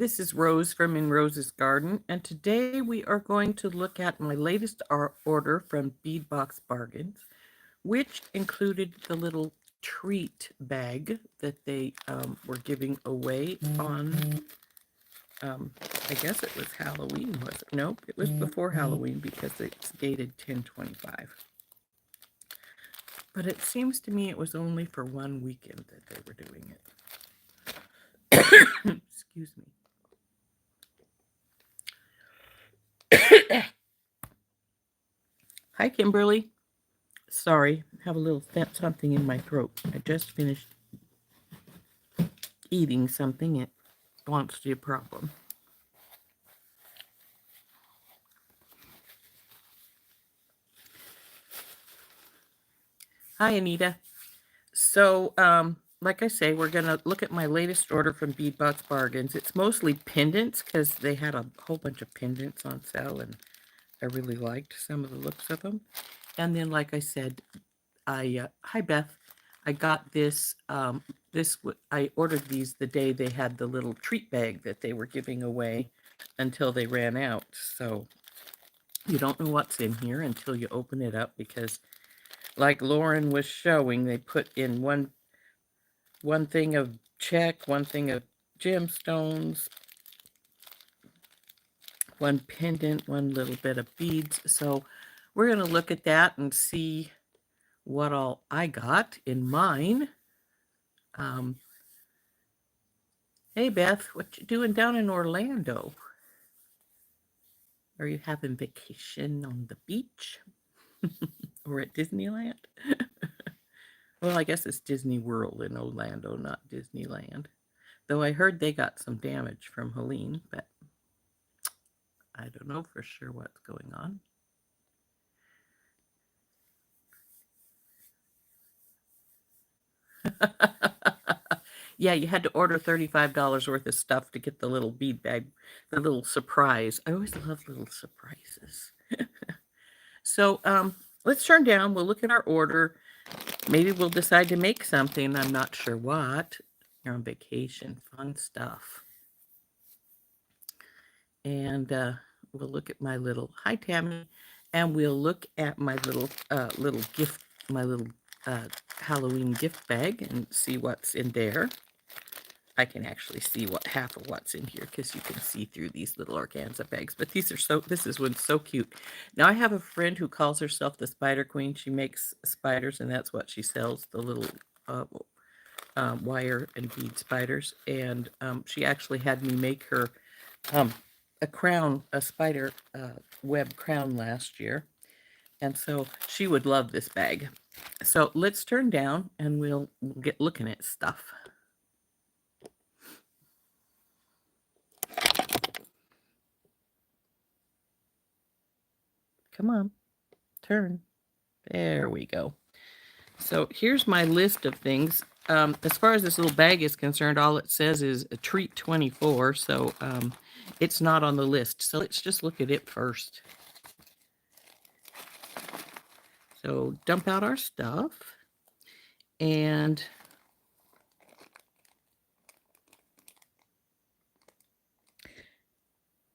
This is Rose from In Rose's Garden, and today we are going to look at my latest order from Bead Box Bargains, which included the little treat bag that they were giving away on, I guess it was Halloween, was it? Nope, it was before Halloween because it's dated 10/25. But it seems to me it was only for one weekend that they were doing it. Excuse me. Hi, Kimberly. Sorry, have a little something in my throat. I just finished eating something. It wants to be a problem. Hi, Anita. So, like I say, we're going to look at my latest order from Bead Box Bargains. It's mostly pendants because they had a whole bunch of pendants on sale, and I really liked some of the looks of them. And then, like I said, hi Beth, I got this. I ordered these the day they had the little treat bag that they were giving away until they ran out. So you don't know what's in here until you open it up because, like Lauren was showing, they put in one thing of check, one thing of gemstones, one pendant, one little bit of beads. So we're going to look at that and see what all I got in mine. Hey Beth, what you doing down in Orlando? Are you having vacation on the beach or at Disneyland? Well, I guess it's Disney World in Orlando, not Disneyland. Though I heard they got some damage from Helene, but I don't know for sure what's going on. Yeah, you had to order $35 worth of stuff to get the little bead bag, the little surprise. I always love little surprises. So let's turn down. We'll look at our order. Maybe we'll decide to make something. I'm not sure what. You're on vacation. Fun stuff. And we'll look at my little, hi Tammy, and we'll look at my little gift, my little Halloween gift bag and see what's in there. I can actually see what half of what's in here because you can see through these little organza bags. But these are this is one's so cute. Now I have a friend who calls herself the Spider Queen. She makes spiders and that's what she sells, the little wire and bead spiders. And she actually had me make her a crown, a spider web crown last year. And so she would love this bag. So let's turn down and we'll get looking at stuff. Come on, turn. There we go. So here's my list of things. As far as this little bag is concerned, all it says is a treat 24. So it's not on the list. So let's just look at it first. So dump out our stuff. And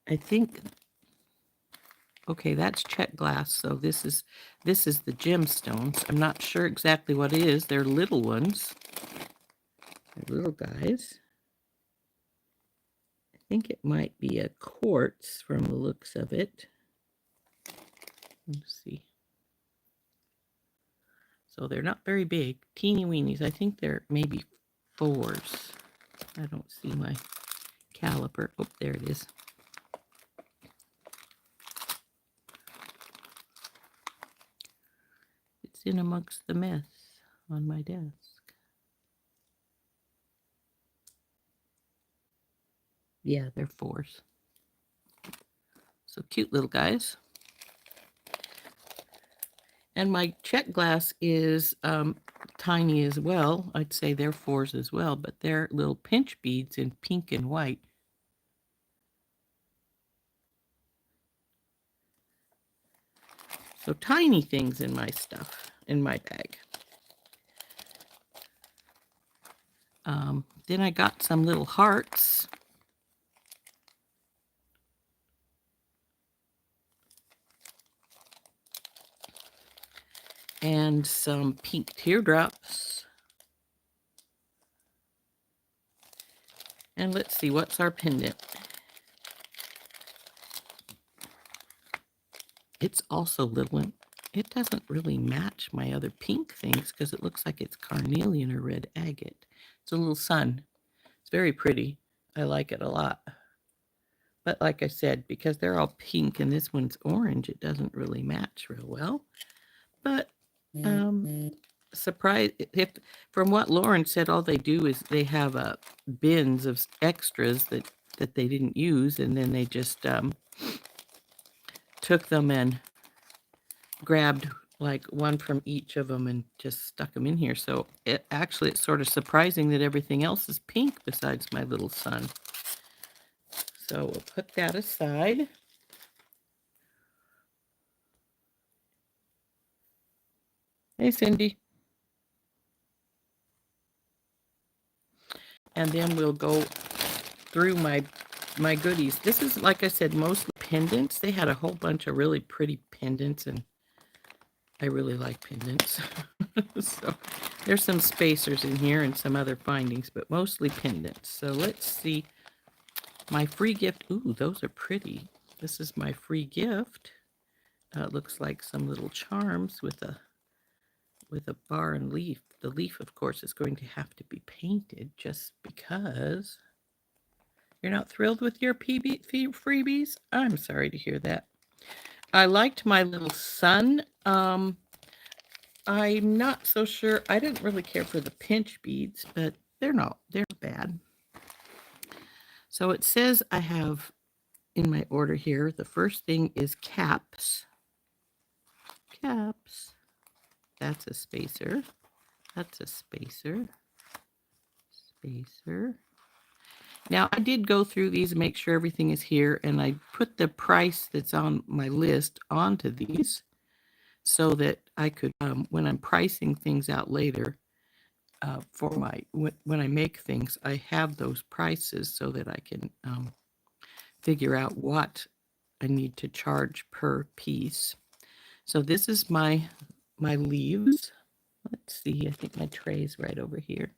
I think, okay, that's check glass. So this is the gemstones. I'm not sure exactly what it is. They're little ones. They're little guys. I think it might be a quartz from the looks of it. Let's see. So they're not very big, teeny weenies. I think they're maybe 4s. I don't see my caliper. Oh, there it is. It's in amongst the mess on my desk. Yeah, they're 4s. So cute little guys. And my check glass is tiny as well. I'd say they're 4s as well, but they're little pinch beads in pink and white. So tiny things in my stuff, in my bag. Then I got some little hearts. and some pink teardrops. And let's see, what's our pendant? It's also little, and it doesn't really match my other pink things because it looks like it's carnelian or red agate. It's a little sun. It's very pretty. I like it a lot. But like I said, because they're all pink and this one's orange, it doesn't really match real well. But surprise, if from what Lauren said, all they do is they have bins of extras that they didn't use, and then they just took them and grabbed like one from each of them and just stuck them in here. So it's sort of surprising that everything else is pink besides my little sun. So we'll put that aside. Hey, Cindy. And then we'll go through my goodies. This is, like I said, mostly pendants. They had a whole bunch of really pretty pendants, and I really like pendants. So there's some spacers in here and some other findings, but mostly pendants. So let's see. My free gift. Ooh, those are pretty. This is my free gift. It looks like some little charms with a bar and leaf. The leaf, of course, is going to have to be painted just because. You're not thrilled with your freebies? I'm sorry to hear that. I liked my little sun. I'm not so sure. I didn't really care for the pinch beads, but they're not bad. So it says I have in my order here, the first thing is caps. Caps. That's a spacer. That's a spacer. Spacer. Now, I did go through these and make sure everything is here, and I put the price that's on my list onto these so that I could, when I'm pricing things out later, for when I make things, I have those prices so that I can figure out what I need to charge per piece. So this is my leaves. Let's see, I think my tray is right over here.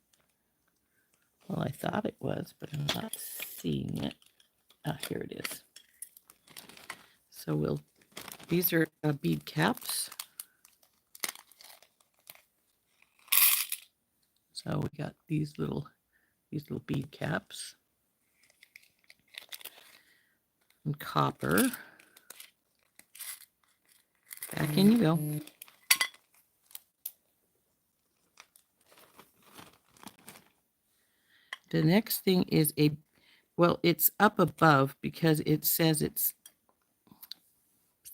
Well, I thought it was, but I'm not seeing it. Ah, here it is. So these are bead caps. So we got these little bead caps. And copper. Back in you go. The next thing is it's up above because it says is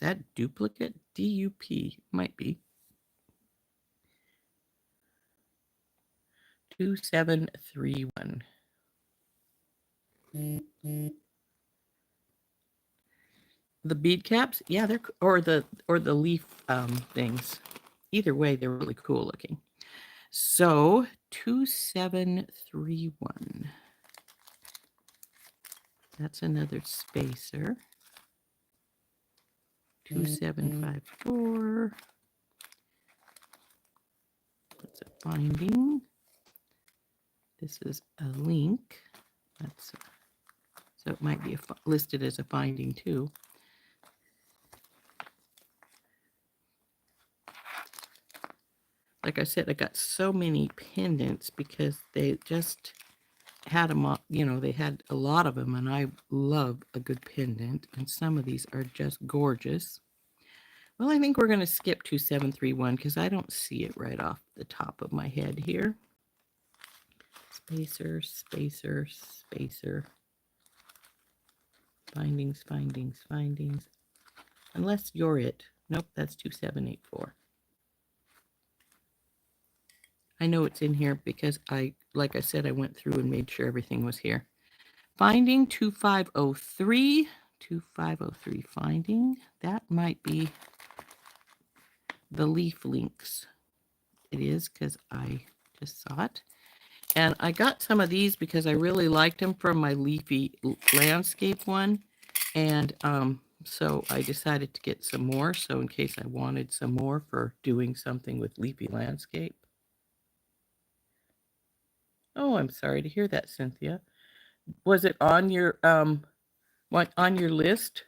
that duplicate? DUP, might be. 2731. The bead caps, yeah, they're or the leaf things. Either way, they're really cool looking. So 2731. That's another spacer. 2754. That's a binding. This is a link. So it might be listed as a binding too. Like I said, I got so many pendants because they just had them all, they had a lot of them, and I love a good pendant, and some of these are just gorgeous. Well, I think we're going to skip 2731 because I don't see it right off the top of my head here. Spacer, spacer, spacer. Findings, findings, findings. Unless you're it. Nope, that's 2784. I know it's in here because like I said, I went through and made sure everything was here. Finding 2503. 2503 finding. That might be the leaf links. It is because I just saw it. And I got some of these because I really liked them from my leafy landscape one. And So I decided to get some more, so in case I wanted some more for doing something with leafy landscape. Oh, I'm sorry to hear that, Cynthia. Was it on your on your list?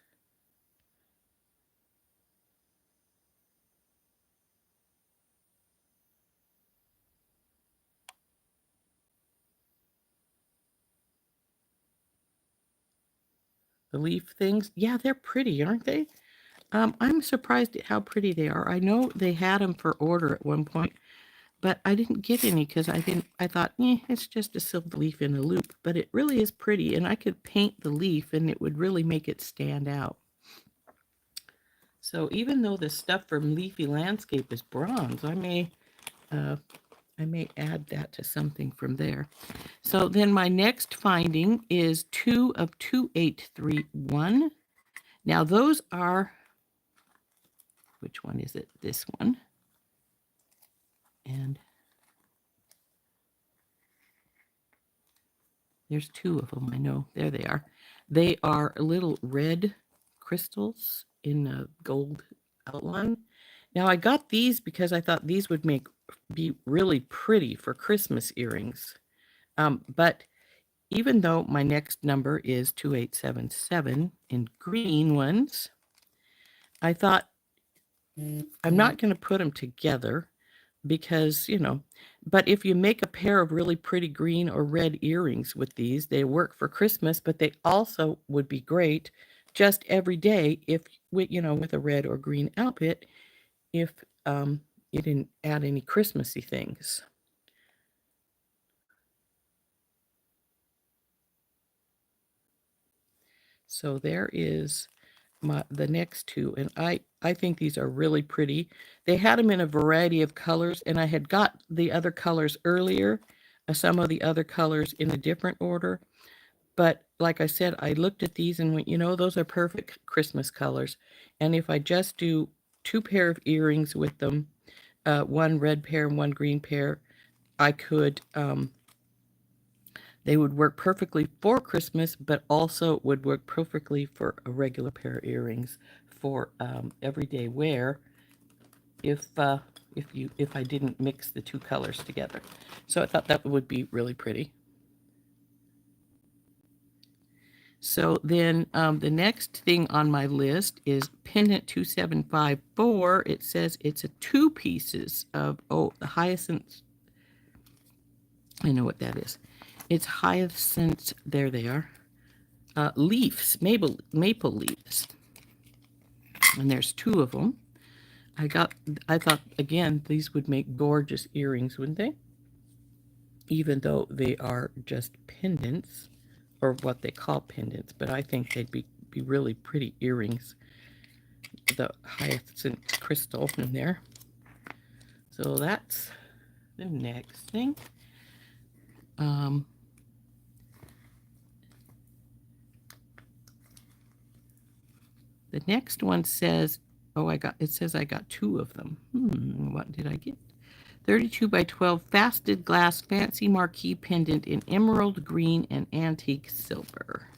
The leaf things? Yeah, they're pretty, aren't they? I'm surprised at how pretty they are. I know they had them for order at one point, but I didn't get any because I thought, it's just a silver leaf in a loop. But it really is pretty, and I could paint the leaf, and it would really make it stand out. So even though the stuff from Leafy Landscape is bronze, uh, I may add that to something from there. So then my next finding is 2 of 2831. Now those are, which one is it? This one. And there's 2 of them, I know. There they are. They are little red crystals in a gold outline. Now I got these because I thought these would be really pretty for Christmas earrings. But even though my next number is 2877 in green ones, I thought I'm not going to put them together because, but if you make a pair of really pretty green or red earrings with these, they work for Christmas, but they also would be great just every day if, with a red or green outfit, if you didn't add any Christmassy things. So there is the next 2, and I think these are really pretty. They had them in a variety of colors, and I had got the other colors earlier, some of the other colors in a different order. But like I said, I looked at these and went, those are perfect Christmas colors. And if I just do 2 pair of earrings with them, one red pair and one green pair, I could they would work perfectly for Christmas, but also would work perfectly for a regular pair of earrings for everyday wear if I didn't mix the 2 colors together. So I thought that would be really pretty. So then the next thing on my list is pendant 2754. It says it's a 2 pieces of, the hyacinth. I know what that is. It's hyacinth, there they are. Leaves, maple leaves. And there's 2 of them. I thought, again, these would make gorgeous earrings, wouldn't they? Even though they are just pendants, or what they call pendants, but I think they'd be really pretty earrings. The hyacinth crystal in there. So that's the next thing. The next one says, it says I got 2 of them. What did I get? 32 by 12 faceted glass fancy marquee pendant in emerald green and antique silver.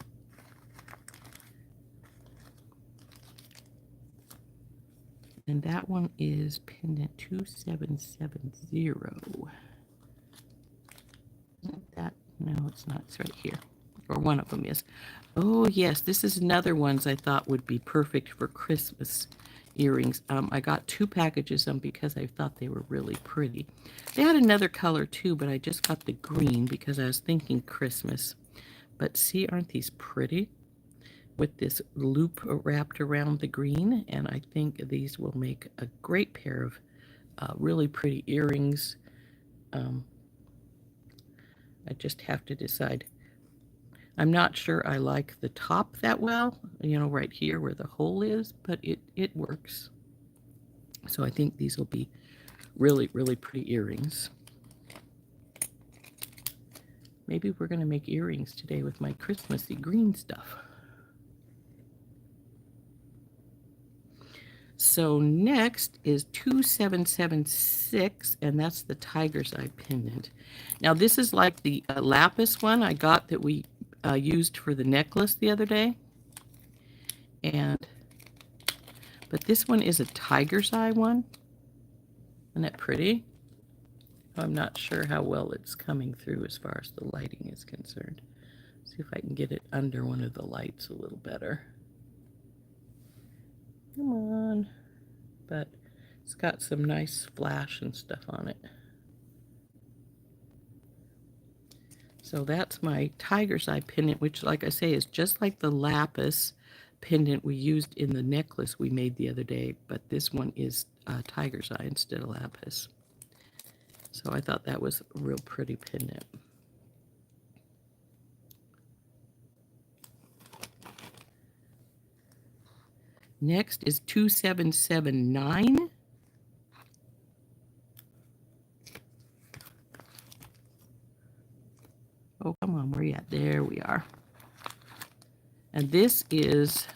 And that one is pendant 2770. No, it's not. It's right here. Or one of them is. Oh, yes. This is another ones I thought would be perfect for Christmas earrings. I got 2 packages of them because I thought they were really pretty. They had another color too, but I just got the green because I was thinking Christmas. But see, aren't these pretty? With this loop wrapped around the green, and I think these will make a great pair of really pretty earrings. I just have to decide. I'm not sure I like the top that well, right here where the hole is, but it works. So I think these will be really, really pretty earrings. Maybe we're going to make earrings today with my Christmassy green stuff. So next is 2776, and that's the tiger's eye pendant. Now this is like the lapis one I got that we used for the necklace the other day. And But this one is a tiger's eye one. Isn't that pretty? I'm not sure how well it's coming through as far as the lighting is concerned. See if I can get it under one of the lights a little better. Come on. But it's got some nice flash and stuff on it. So that's my tiger's eye pendant, which, like I say, is just like the lapis pendant we used in the necklace we made the other day, but this one is tiger's eye instead of lapis. So I thought that was a real pretty pendant. Next is 2779. Oh, come on, where are you at? There we are. And this is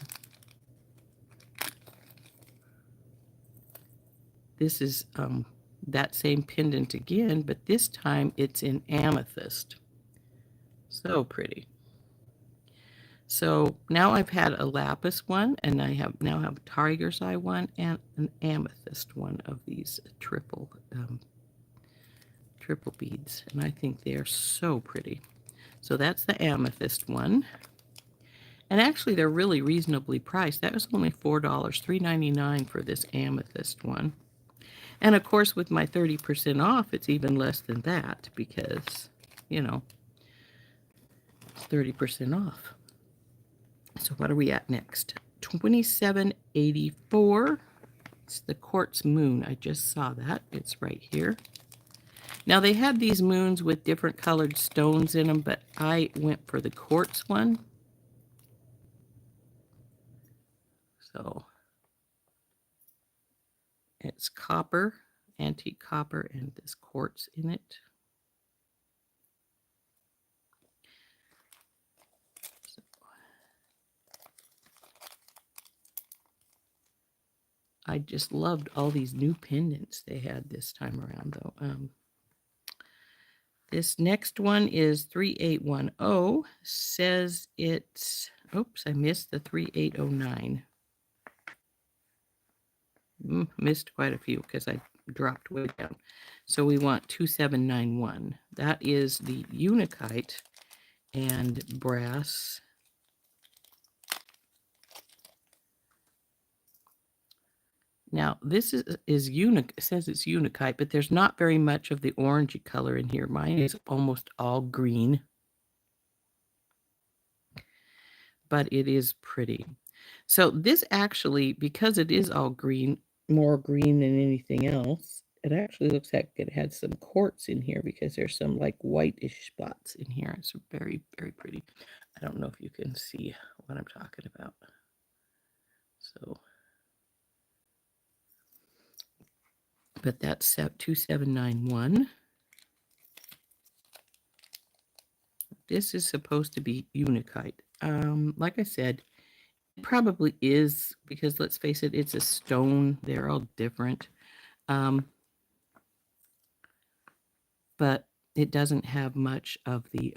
that same pendant again, but this time it's in amethyst. So pretty. So now I've had a lapis one, and I now have a tiger's eye one and an amethyst one of these triple beads, and I think they are so pretty. So that's the amethyst one. And actually, they're really reasonably priced. That was only $4, $3.99 for this amethyst one. And of course, with my 30% off, it's even less than that because, you know, it's 30% off. So what are we at next? 2784. It's the quartz moon. I just saw that. It's right here. Now, they had these moons with different colored stones in them, but I went for the quartz one. So it's copper, antique copper, and this quartz in it. So I just loved all these new pendants they had this time around, though. This next one is 3810. Says it's, oops, I missed the 3809. Missed quite a few because I dropped way down. So we want 2791. That is the Unakite and brass. Now, this says it's Unakite, but there's not very much of the orangey color in here. Mine is almost all green, but it is pretty. So this actually, because it is all green, more green than anything else, it actually looks like it had some quartz in here because there's some like whitish spots in here. It's very, very pretty. I don't know if you can see what I'm talking about. So, but that's 2791. This is supposed to be Unakite. Like I said, it probably is because let's face it, it's a stone. They're all different. But it doesn't have much of the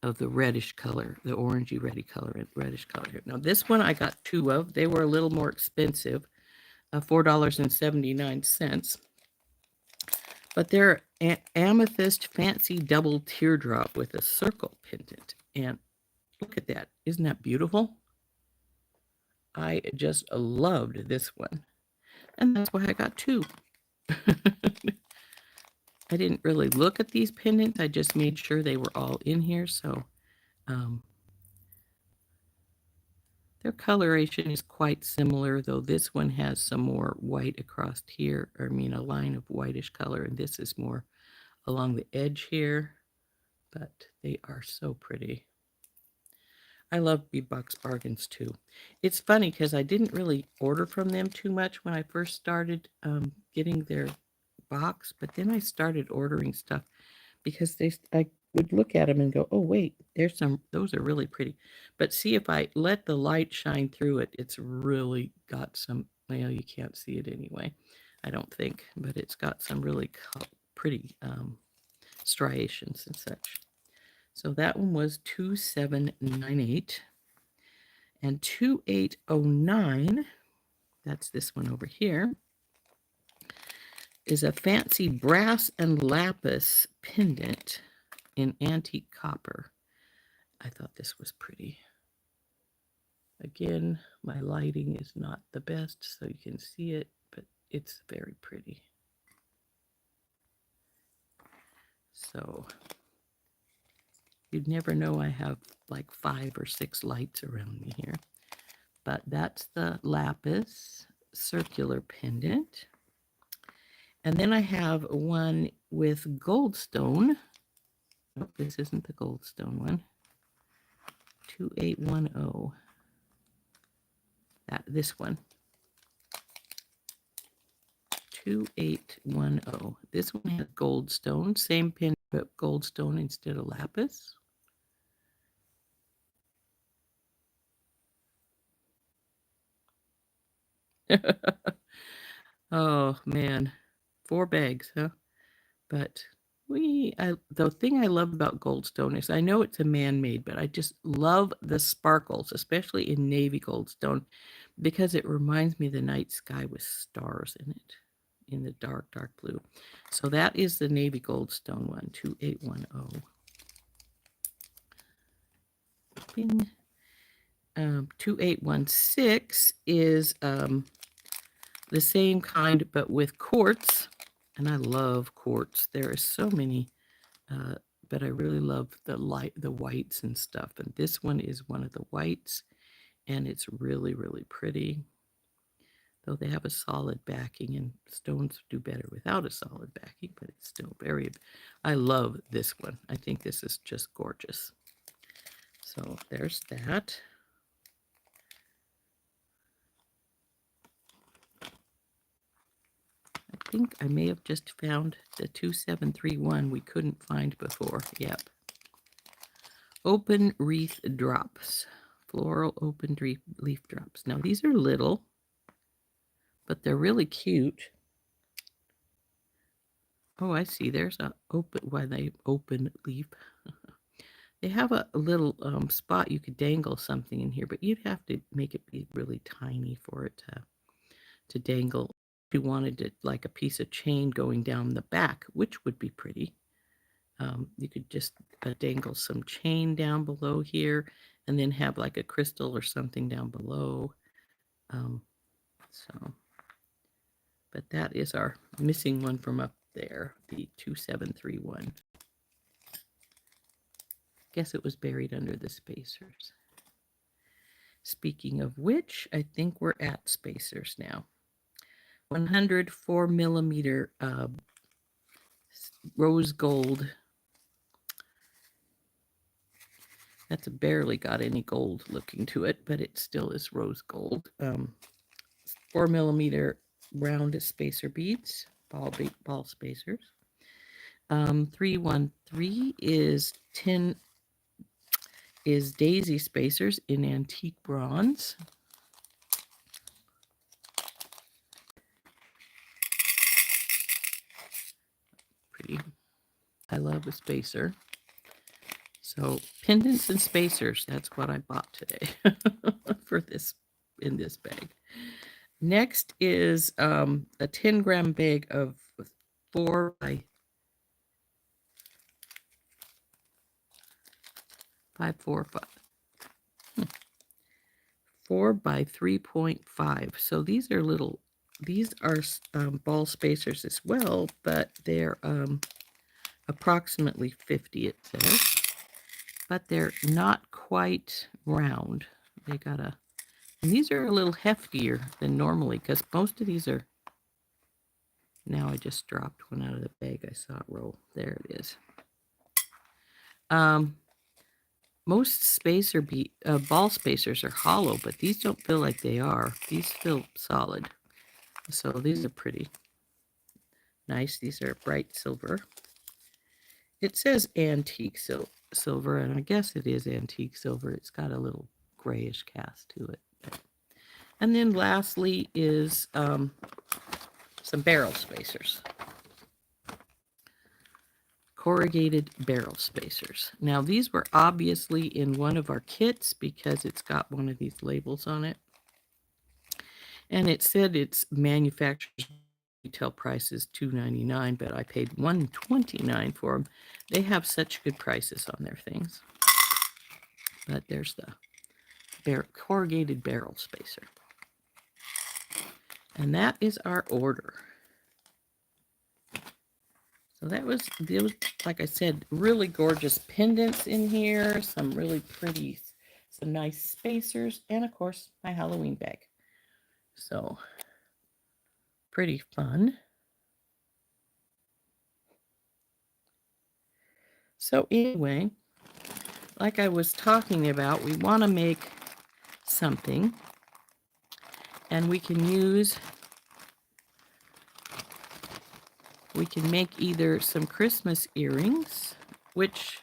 reddish color, the orangey reddish color here. Now this one I got two of. They were a little more expensive, $4.79. But they're amethyst fancy double teardrop with a circle pendant. And look at that. Isn't that beautiful? I just loved this one. And that's why I got two. I didn't really look at these pendants. I just made sure they were all in here. So their coloration is quite similar, though this one has some more white across here. I mean, a line of whitish color, and this is more along the edge here. But they are so pretty. I love Bead Box Bargains too. It's funny because I didn't really order from them too much when I first started getting their box, but then I started ordering stuff because I would look at them and go, oh wait, those are really pretty. But see, if I let the light shine through it, it's really got some, well, you can't see it anyway, I don't think, but it's got some really pretty striations and such. So that one was 2798. And 2809, that's this one over here, is a fancy brass and lapis pendant in antique copper. I thought this was pretty. Again, my lighting is not the best, so you can see it, but it's very pretty. So you'd never know I have like 5 or 6 lights around me here. But that's the lapis circular pendant. And then I have one with goldstone. Nope, this isn't the goldstone one. 2810. This one. 2810. This one has goldstone, same pin, but goldstone instead of lapis. Oh man, 4 bags, huh? But the thing I love about goldstone is I know it's a man-made, but I just love the sparkles, especially in navy goldstone, because it reminds me of the night sky with stars in it, in the dark, dark blue. So that is the navy goldstone one, 2810. Bing. 2816 is the same kind, but with quartz. And I love quartz. There are so many, but I really love the whites and stuff. And this one is one of the whites, and it's really, really pretty. Though they have a solid backing, and stones do better without a solid backing, but it's still very, I love this one. I think this is just gorgeous. So there's that. I think I may have just found the 2731 we couldn't find before. Yep. Open wreath drops. Floral open leaf drops. Now these are little, but they're really cute. Oh, I see. There's a open leaf. They have a little spot you could dangle something in here, but you'd have to make it be really tiny for it to dangle. If you wanted it like a piece of chain going down the back, which would be pretty. You could just dangle some chain down below here and then have like a crystal or something down below. But that is our missing one from up there, the 2731. Guess it was buried under the spacers. Speaking of which, I think we're at spacers now. 104 millimeter rose gold. That's barely got any gold looking to it, but it still is rose gold. 4 millimeter round spacer beads, ball spacers. 313 is daisy spacers in antique bronze. Pretty. I love a spacer. So pendants and spacers, that's what I bought today for this in this bag. Next is a 10-gram bag of 4 by 4 by 3.5. So these are ball spacers as well, but they're approximately 50, it says. But they're not quite round. They got and these are a little heftier than normally, because most of these are, now I just dropped one out of the bag. I saw it roll. There it is. Most ball spacers are hollow, but these don't feel like they are. These feel solid. So these are pretty nice. These are bright silver. It says antique silver, and I guess it is antique silver. It's got a little grayish cast to it. And then lastly is some barrel spacers. corrugated barrel spacers. Now, these were obviously in one of our kits because it's got one of these labels on it. And it said its manufacturer's retail price is $2.99, but I paid $1.29 for them. They have such good prices on their things. But there's the corrugated barrel spacer. And that is our order. So that was, like I said, really gorgeous pendants in here, some really pretty, some nice spacers, and of course, my Halloween bag. So, pretty fun. So anyway, like I was talking about, we want to make something, and we can make either some Christmas earrings, which,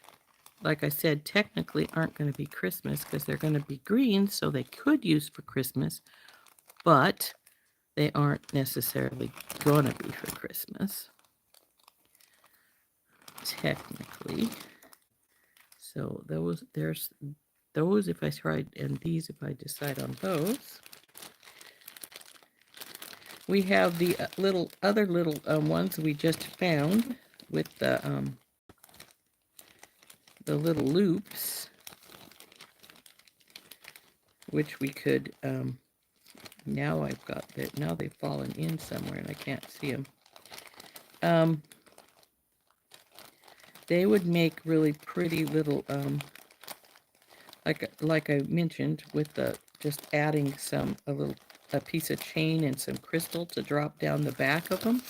like I said, technically aren't going to be Christmas because they're going to be green, so they could use for Christmas, but they aren't necessarily going to be for Christmas, technically. So there's those if I tried, and these if I decide on those. We have the other little ones we just found with the little loops, which we could, now I've got that, now they've fallen in somewhere and I can't see them. They would make really pretty little, like I mentioned, with the just adding a piece of chain and some crystal to drop down the back of them.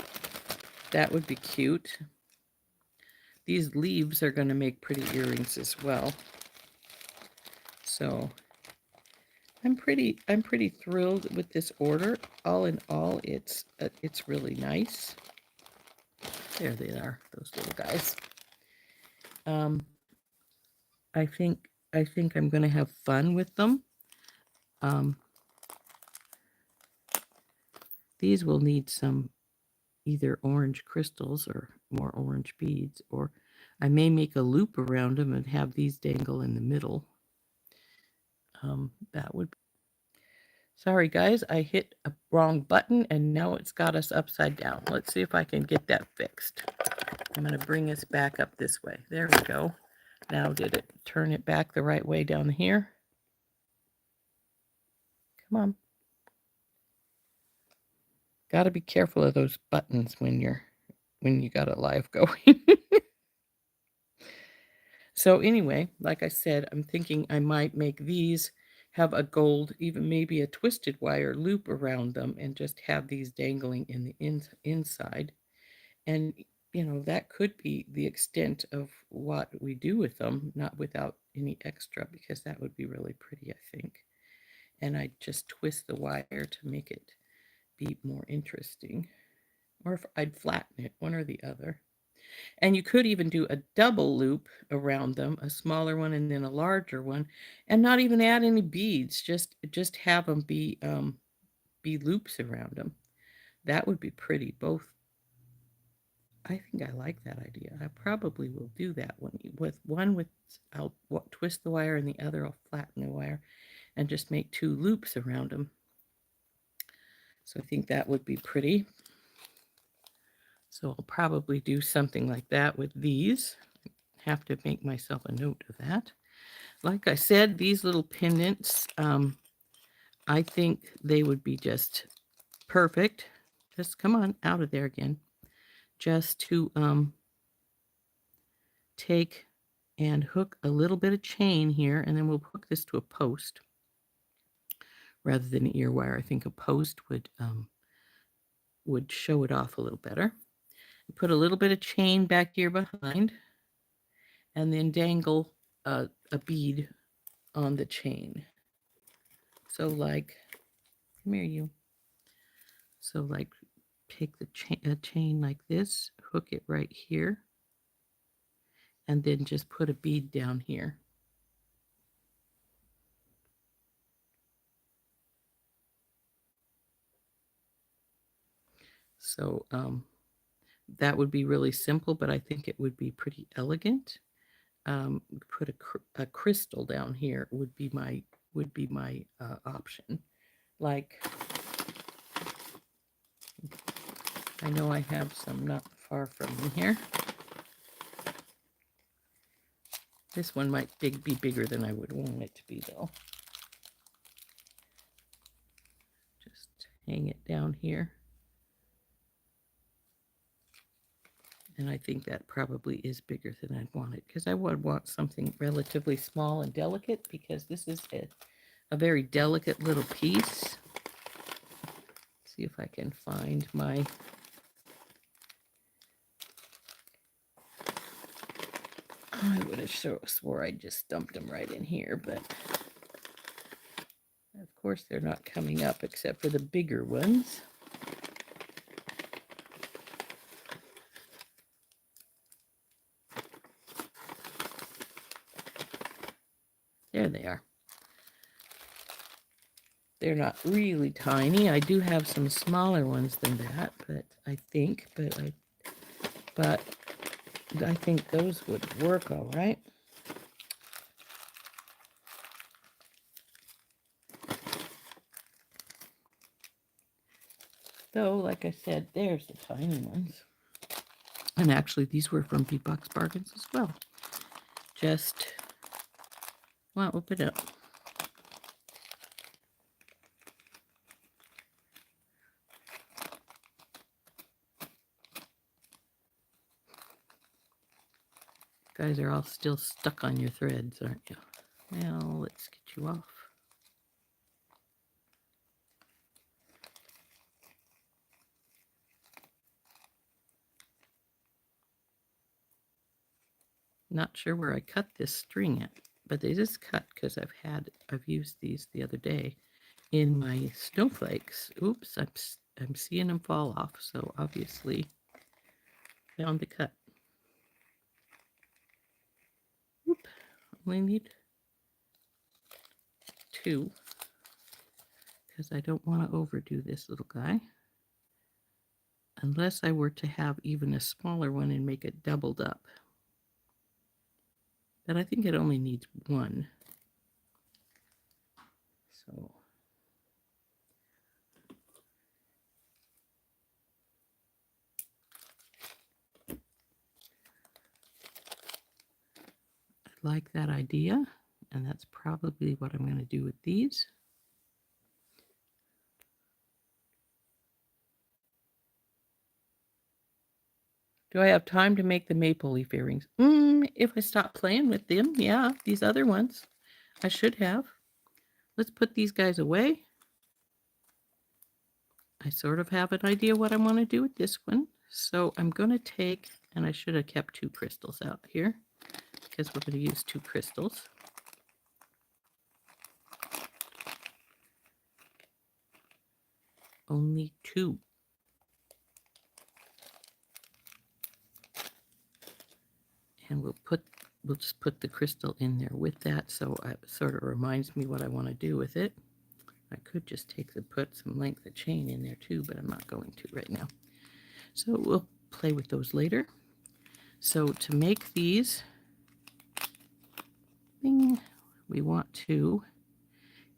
That would be cute. These leaves are going to make pretty earrings as well. So I'm pretty thrilled with this order. All in all, it's really nice. There they are, those little guys. I think I'm going to have fun with them. These will need some either orange crystals or more orange beads, or I may make a loop around them and have these dangle in the middle. That would be... Sorry guys, I hit a wrong button and now it's got us upside down. Let's see if I can get that fixed. I'm going to bring us back up this way. There we go. Now did it turn it back the right way down here? Come on. Got to be careful of those buttons when you got it live going. So anyway, like I said, I'm thinking I might make these have a gold, even maybe a twisted wire loop around them, and just have these dangling in the inside. And, you know, that could be the extent of what we do with them, not without any extra, because that would be really pretty, I think. And I just twist the wire to make it be more interesting. Or if I'd flatten it, one or the other. And you could even do a double loop around them, a smaller one and then a larger one, and not even add any beads, just have them be loops around them. That would be pretty. Both, I think I like that idea. I probably will do that one. I'll twist the wire, and the other I'll flatten the wire and just make 2 loops around them. So I think that would be pretty. So I'll probably do something like that with these. Have to make myself a note of that. Like I said, these little pendants, I think they would be just perfect. Just come on out of there again. Just to take and hook a little bit of chain here, and then we'll hook this to a post rather than an ear wire. I think a post would show it off a little better. Put a little bit of chain back here behind, and then dangle a bead on the chain. So like, come here you. So like, take the chain like this, hook it right here, and then just put a bead down here. So That would be really simple, but I think it would be pretty elegant. Put a crystal down here would be my option. Like, I know I have some not far from me here. This one might be bigger than I would want it to be, though. Just hang it down here. And I think that probably is bigger than I'd want it, because I would want something relatively small and delicate, because this is a very delicate little piece. Let's see if I can find my... I would have swore I just dumped them right in here, but of course they're not coming up except for the bigger ones. There they are. They're not really tiny. I do have some smaller ones than that, but I think those would work all right. Though, like I said, there's the tiny ones. And actually, these were from Bead Box Bargains as well. Just, well, open it up. You guys are all still stuck on your threads, aren't you? Well, let's get you off. Not sure where I cut this string at, but they just cut because I've used these the other day in my snowflakes. Oops, I'm seeing them fall off, so obviously found the cut. Oop, only need 2 because I don't want to overdo this little guy. Unless I were to have even a smaller one and make it doubled up. But I think it only needs 1. So I like that idea, and that's probably what I'm going to do with these. Do I have time to make the maple leaf earrings? If I stop playing with them, yeah, these other ones. I should have. Let's put these guys away. I sort of have an idea what I want to do with this one. So I'm going to take, and I should have kept 2 crystals out here, because we're going to use 2 crystals. Only 2. And we'll just put the crystal in there with that, so it sort of reminds me what I want to do with it. I could just put some length of chain in there too, but I'm not going to right now. So we'll play with those later. So to make these, we want to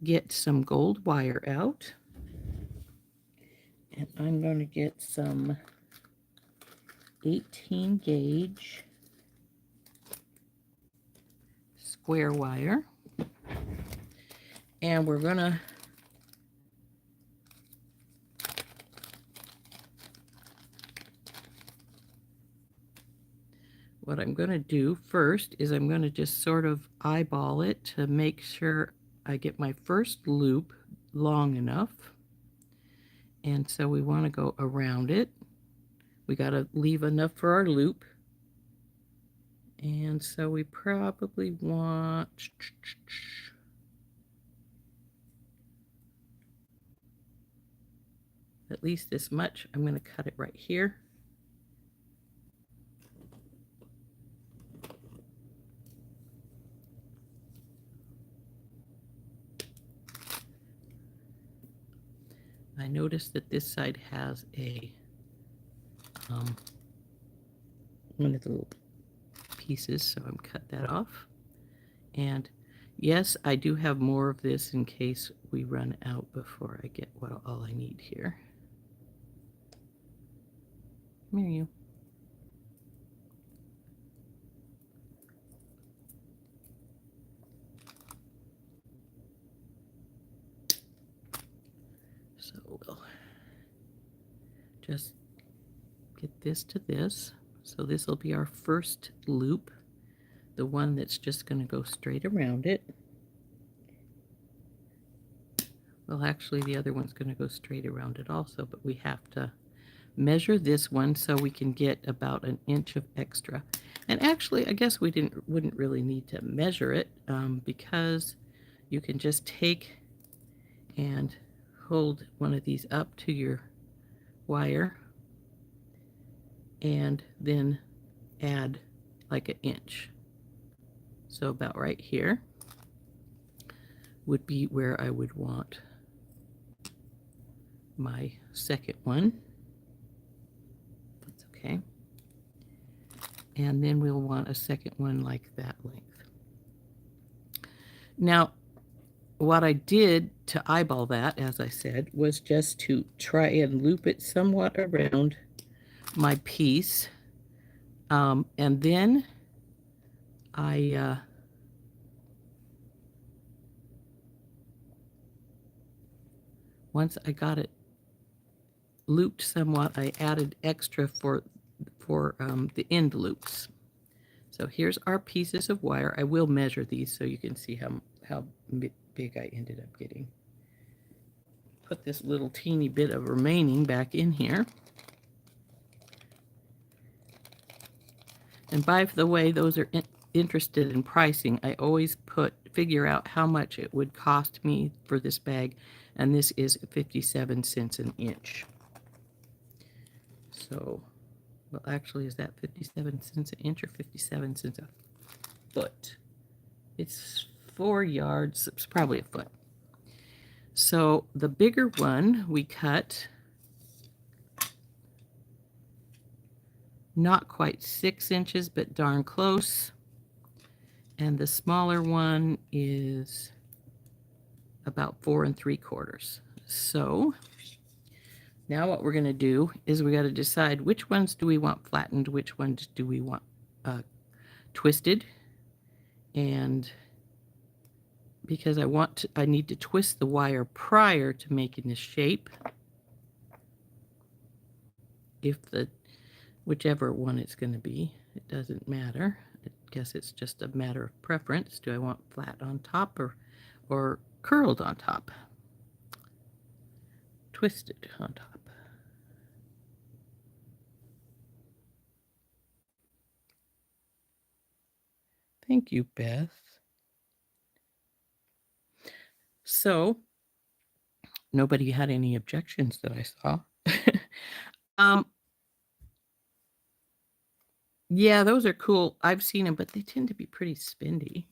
get some gold wire out. And I'm going to get some 18 gauge square wire. And we're going to what I'm going to do first is I'm going to just sort of eyeball it to make sure I get my first loop long enough. And so we want to go around it. We got to leave enough for our loop. And so we probably want at least this much. I'm going to cut it right here. I noticed that this side has a one of the little pieces, so I'm cut that off. And yes, I do have more of this in case we run out before I get all I need here. Come here, you. So we'll just get this to this. So this will be our first loop, the one that's just going to go straight around it. Well, actually, the other one's going to go straight around it also, but we have to measure this one so we can get about an inch of extra. And actually, I guess we wouldn't really need to measure it because you can just take and hold one of these up to your wire and then add like an inch. So about right here would be where I would want my second one. That's okay. And then we'll want a second one like that length. Now, what I did to eyeball that, as I said, was just to try and loop it somewhat around my piece. And then I once I got it looped somewhat, I added extra for the end loops. So here's our pieces of wire. I will measure these so you can see how big I ended up getting. Put this little teeny bit of remaining back in here. And by the way, those are interested in pricing, I always figure out how much it would cost me for this bag, and this is 57 cents an inch. So, well, actually, is that 57 cents an inch or 57 cents a foot? It's 4 yards. It's probably a foot. So the bigger one we cut not quite 6 inches, but darn close. And the smaller one is about 4 3/4. So now what we're going to do is we got to decide which ones do we want flattened, which ones do we want twisted. And because I need to twist the wire prior to making the shape. Whichever one it's going to be, it doesn't matter. I guess it's just a matter of preference. Do I want flat on top or curled on top? Twisted on top. Thank you, Beth. So, nobody had any objections that I saw. Yeah, those are cool. I've seen them, but they tend to be pretty spendy.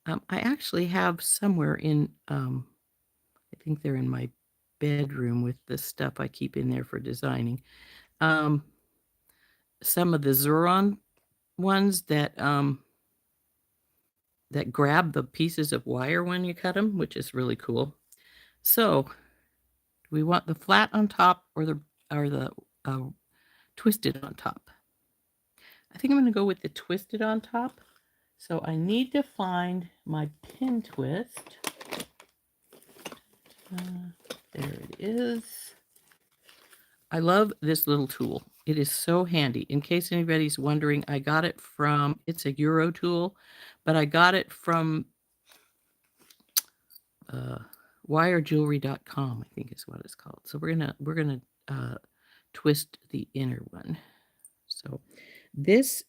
I actually have somewhere in, I think they're in my bedroom with the stuff I keep in there for designing. Some of the Zuron ones that grab the pieces of wire when you cut them, which is really cool. So, do we want the flat on top or the twisted on top? I think I'm going to go with the twisted on top. So I need to find my pin twist. There it is. I love this little tool. It is so handy. In case anybody's wondering, I got it from, it's a Euro tool, but I got it from wiredjewelry.com, I think is what it's called. So we're gonna twist the inner one. So this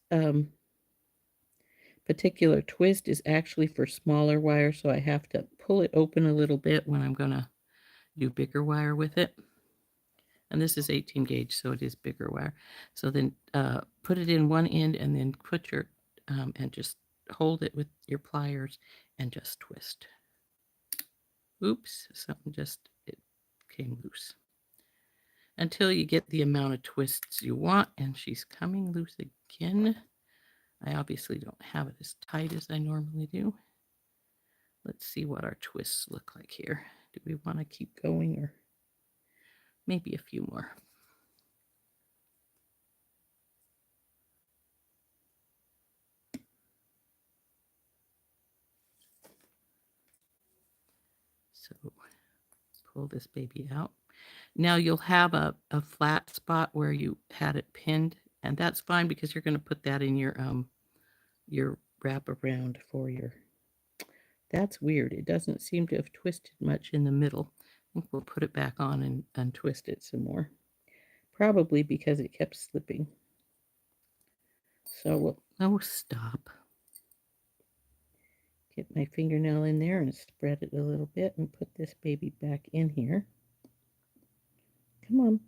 particular twist is actually for smaller wire, so I have to pull it open a little bit when I'm gonna do bigger wire with it. And this is 18 gauge, so it is bigger wire. So then put it in one end and then put your, and just hold it with your pliers and just twist. Oops, something it came loose. until you get the amount of twists you want. And she's coming loose again. I obviously don't have it as tight as I normally do. Let's see what our twists look like here. Do we want to keep going or maybe a few more? So pull this baby out. Now you'll have a flat spot where you had it pinned, and that's fine because you're going to put that in your wrap around for your. That's weird. It doesn't seem to have twisted much in the middle. I think we'll put it back on and untwist it some more. Probably because it kept slipping. So we'll stop. Get my fingernail in there and spread it a little bit and put this baby back in here. Come on.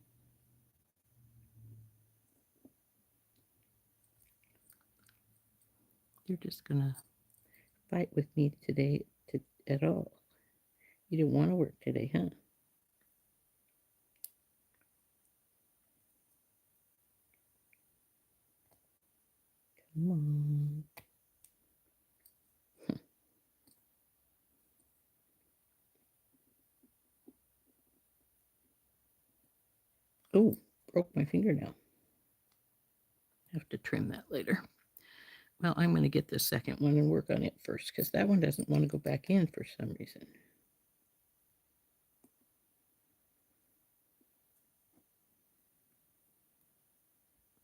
You're just going to fight with me today at all. You didn't want to work today, huh? Come on. Oh, broke my fingernail. Have to trim that later. Well, I'm going to get the second one and work on it first because that one doesn't want to go back in for some reason.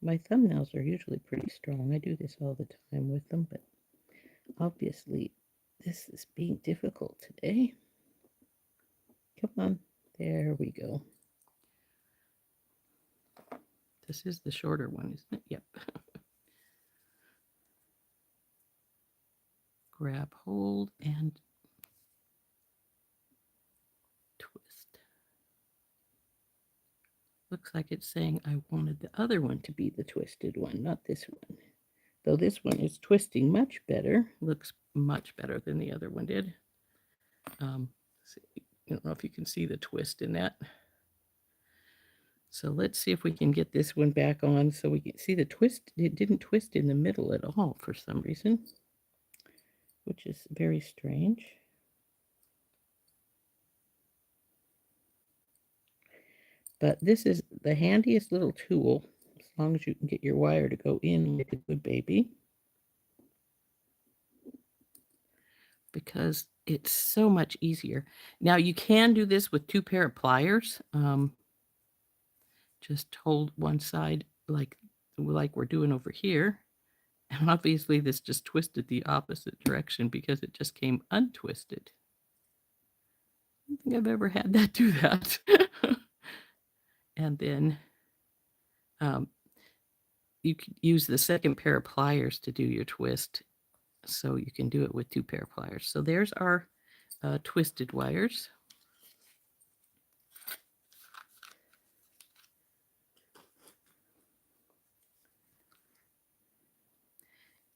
My thumbnails are usually pretty strong. I do this all the time with them, but obviously this is being difficult today. Come on. There we go. This is the shorter one, isn't it? Yep. Grab hold and twist. Looks like it's saying I wanted the other one to be the twisted one, not this one. Though this one is twisting much better. Looks much better than the other one did. I don't know if you can see the twist in that. So let's see if we can get this one back on so we can see the twist. It didn't twist in the middle at all for some reason, which is very strange. But this is the handiest little tool, as long as you can get your wire to go in with a good baby. Because it's so much easier. Now you can do this with 2 pair of pliers. Just hold one side like we're doing over here. And obviously this just twisted the opposite direction because it just came untwisted. I don't think I've ever had that do that. And then you can use the second pair of pliers to do your twist. So you can do it with 2 pair of pliers. So there's our twisted wires.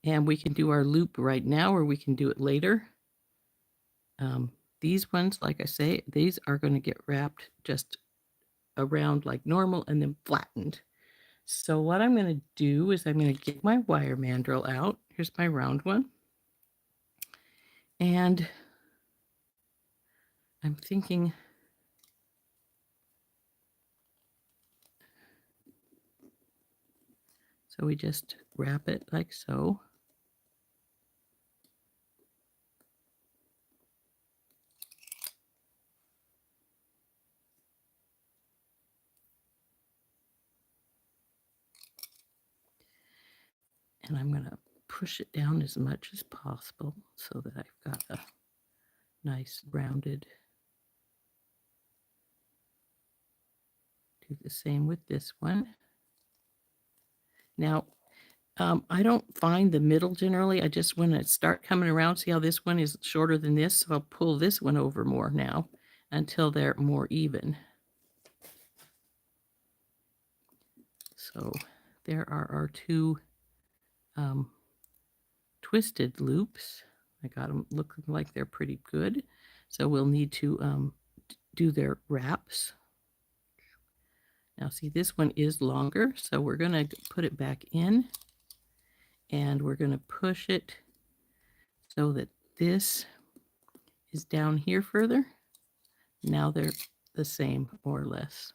And we can do our loop right now, or we can do it later. These ones, like I say, these are going to get wrapped just around like normal and then flattened. So what I'm going to do is I'm going to get my wire mandrel out. Here's my round one. And I'm thinking so we just wrap it like so. And I'm going to push it down as much as possible so that I've got a nice rounded. Do the same with this one. Now, I don't find the middle generally. I just want to start coming around. See how this one is shorter than this? So I'll pull this one over more now until they're more even. So there are our 2 twisted loops. I got them looking like they're pretty good. So we'll need to do their wraps. Now see, this one is longer, so we're going to put it back in, and we're going to push it so that this is down here further. Now they're the same, more or less.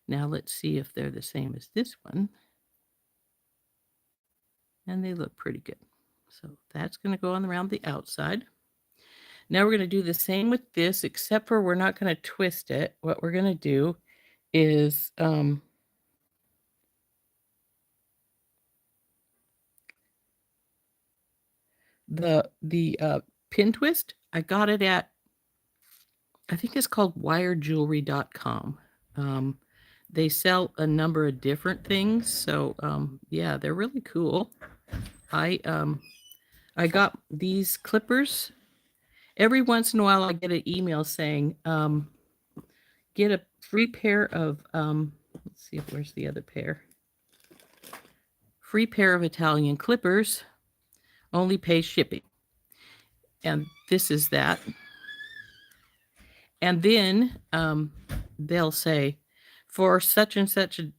Now let's see if they're the same as this one. And they look pretty good. So that's going to go on around the outside. Now we're going to do the same with this, except for we're not going to twist it. What we're going to do is the pin twist. I got it at, I think it's called wiredjewelry.com. They sell a number of different things, so yeah, they're really cool. I got these clippers. Every once in a while, I get an email saying, get a free pair of, let's see, where's the other pair? Free pair of Italian clippers, only pay shipping. And this is that. And then they'll say, for such and such a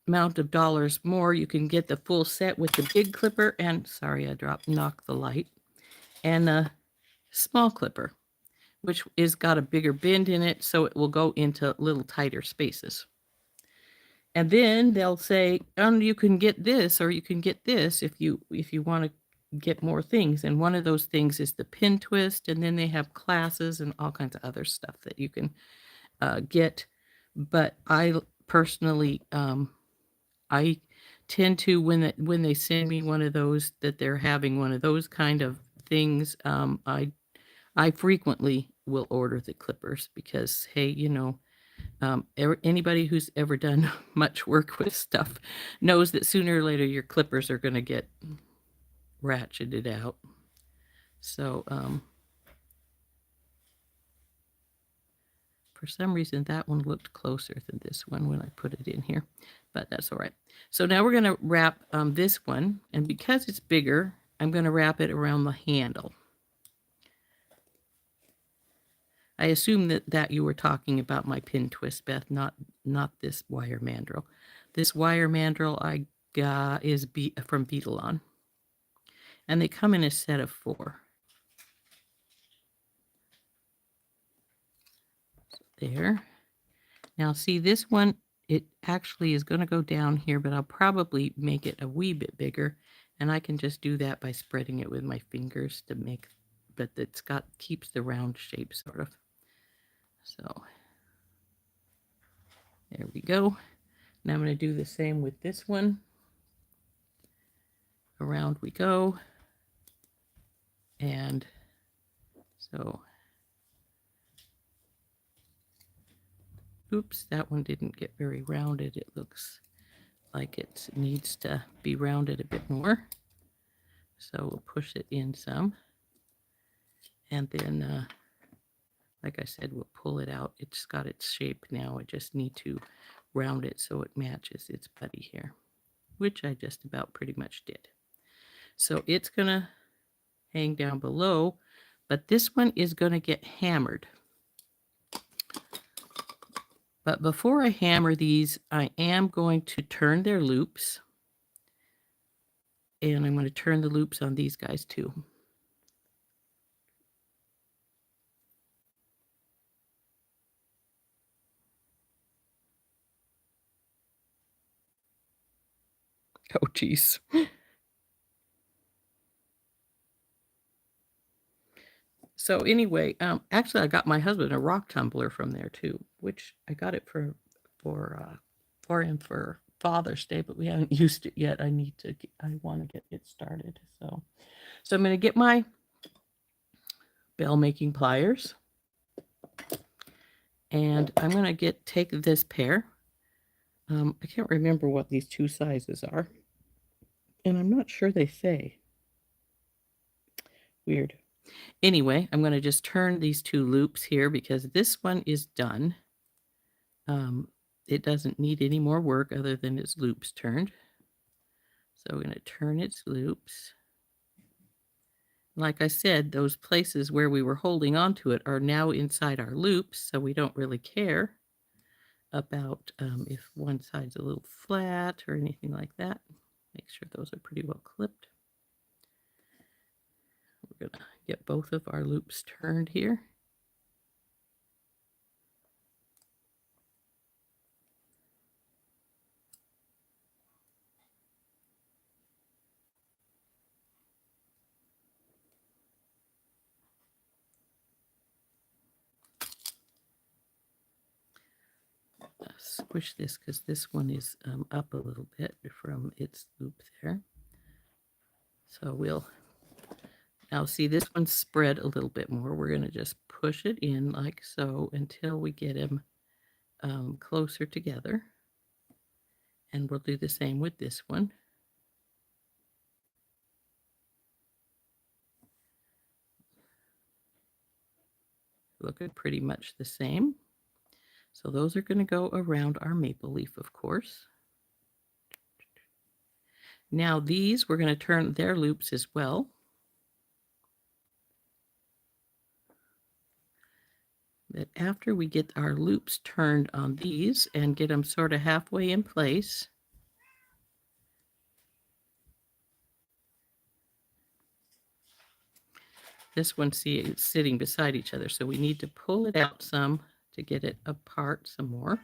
amount of dollars more, you can get the full set with the big clipper and, sorry, I knocked the light, and a small clipper, which is got a bigger bend in it, so it will go into little tighter spaces. And then they'll say, you can get this or you can get this if you want to get more things. And one of those things is the pin twist, and then they have classes and all kinds of other stuff that you can get. But I personally, I tend to, when they send me one of those, that they're having one of those kind of things, I frequently will order the clippers because, hey, you know, anybody who's ever done much work with stuff knows that sooner or later your clippers are going to get ratcheted out. So for some reason that one looked closer than this one when I put it in here, but that's all right. So now we're going to wrap this one, and because it's bigger, I'm going to wrap it around the handle. I assume that you were talking about my pin twist, Beth, not this wire mandrel. This wire mandrel I got is from Beadalon, and they come in a set of 4. There. Now see, this one, it actually is going to go down here, but I'll probably make it a wee bit bigger, and I can just do that by spreading it with my fingers to make, but it's keeps the round shape sort of. So there we go. Now I'm going to do the same with this one. Around we go. And so, oops, that one didn't get very rounded. It looks like it needs to be rounded a bit more. So we'll push it in some. And then, like I said, we'll pull it out. It's got its shape now. I just need to round it so it matches its buddy here, which I just about pretty much did. So it's going to hang down below, but this one is going to get hammered. But before I hammer these, I am going to turn their loops, and I'm going to turn the loops on these guys too. Oh, geez. So anyway, actually, I got my husband a rock tumbler from there too, which I got it for him for Father's Day, but we haven't used it yet. I want to get it started. So I'm going to get my bell making pliers, and I'm going to take this pair. I can't remember what these 2 sizes are, and I'm not sure they say. Weird. Anyway, I'm going to just turn these 2 loops here because this one is done. It doesn't need any more work other than its loops turned. So we're going to turn its loops. Like I said, those places where we were holding on to it are now inside our loops, so we don't really care. about if one side's a little flat or anything like that. Make sure those are pretty well clipped. We're going to get both of our loops turned here. Squish this because this one is up a little bit from its loop there. So we'll now see this one's spread a little bit more. We're going to just push it in like so until we get them closer together. And we'll do the same with this one. Looking pretty much the same. So those are going to go around our maple leaf, of course. Now these, we're going to turn their loops as well. But after we get our loops turned on these and get them sort of halfway in place, this one, see, it's sitting beside each other, so we need to pull it out some to get it apart some more.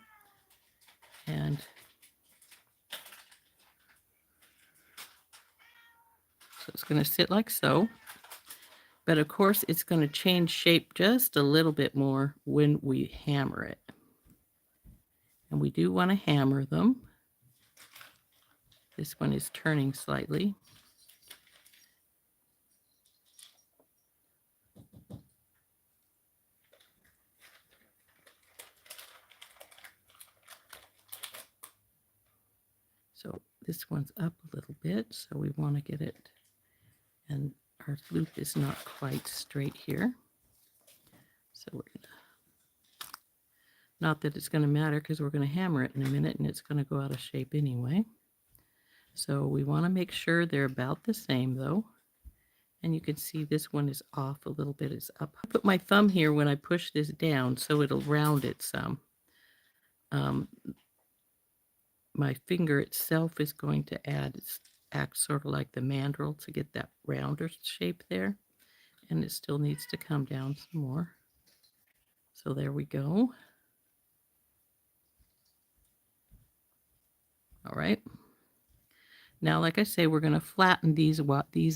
And so it's going to sit like so. But of course, it's going to change shape just a little bit more when we hammer it. And we do want to hammer them. This one is turning slightly. So this one's up a little bit, so we want to get it, and our loop is not quite straight here. So we're going to, not that it's going to matter because we're going to hammer it in a minute and it's going to go out of shape anyway. So we want to make sure they're about the same though. And you can see this one is off a little bit, it's up. I put my thumb here when I push this down so it'll round it some. My finger itself is going to act sort of like the mandrel to get that rounder shape there. And it still needs to come down some more. So there we go. All right. Now, like I say, we're going to flatten these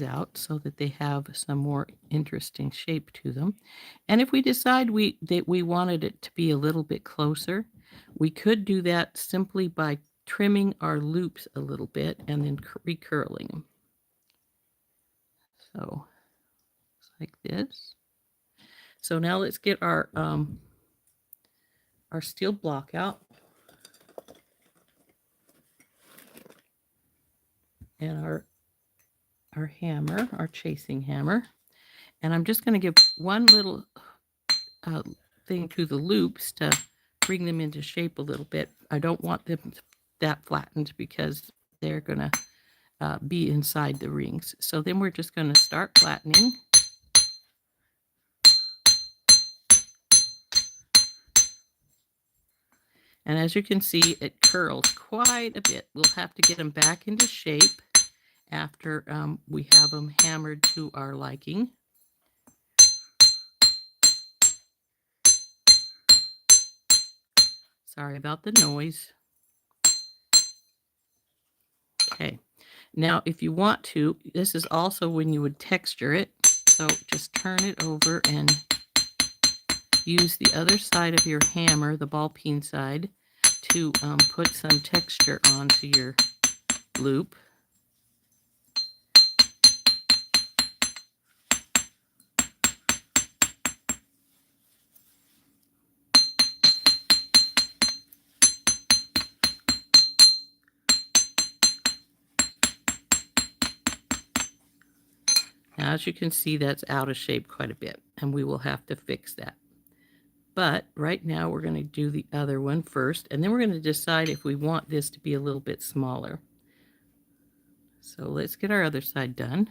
out so that they have some more interesting shape to them. And if we decide that we wanted it to be a little bit closer, we could do that simply by trimming our loops a little bit and then recurling them. So, like this. So now let's get our steel block out. And our hammer, our chasing hammer. And I'm just going to give one little thing to the loops to bring them into shape a little bit. I don't want them that flattened because they're going to be inside the rings. So then we're just going to start flattening. And as you can see, it curls quite a bit. We'll have to get them back into shape after we have them hammered to our liking. Sorry about the noise. Okay, now if you want to, this is also when you would texture it. So just turn it over and use the other side of your hammer, the ball peen side, to put some texture onto your loop. Now, as you can see, that's out of shape quite a bit, and we will have to fix that. But right now, we're going to do the other one first, and then we're going to decide if we want this to be a little bit smaller. So let's get our other side done.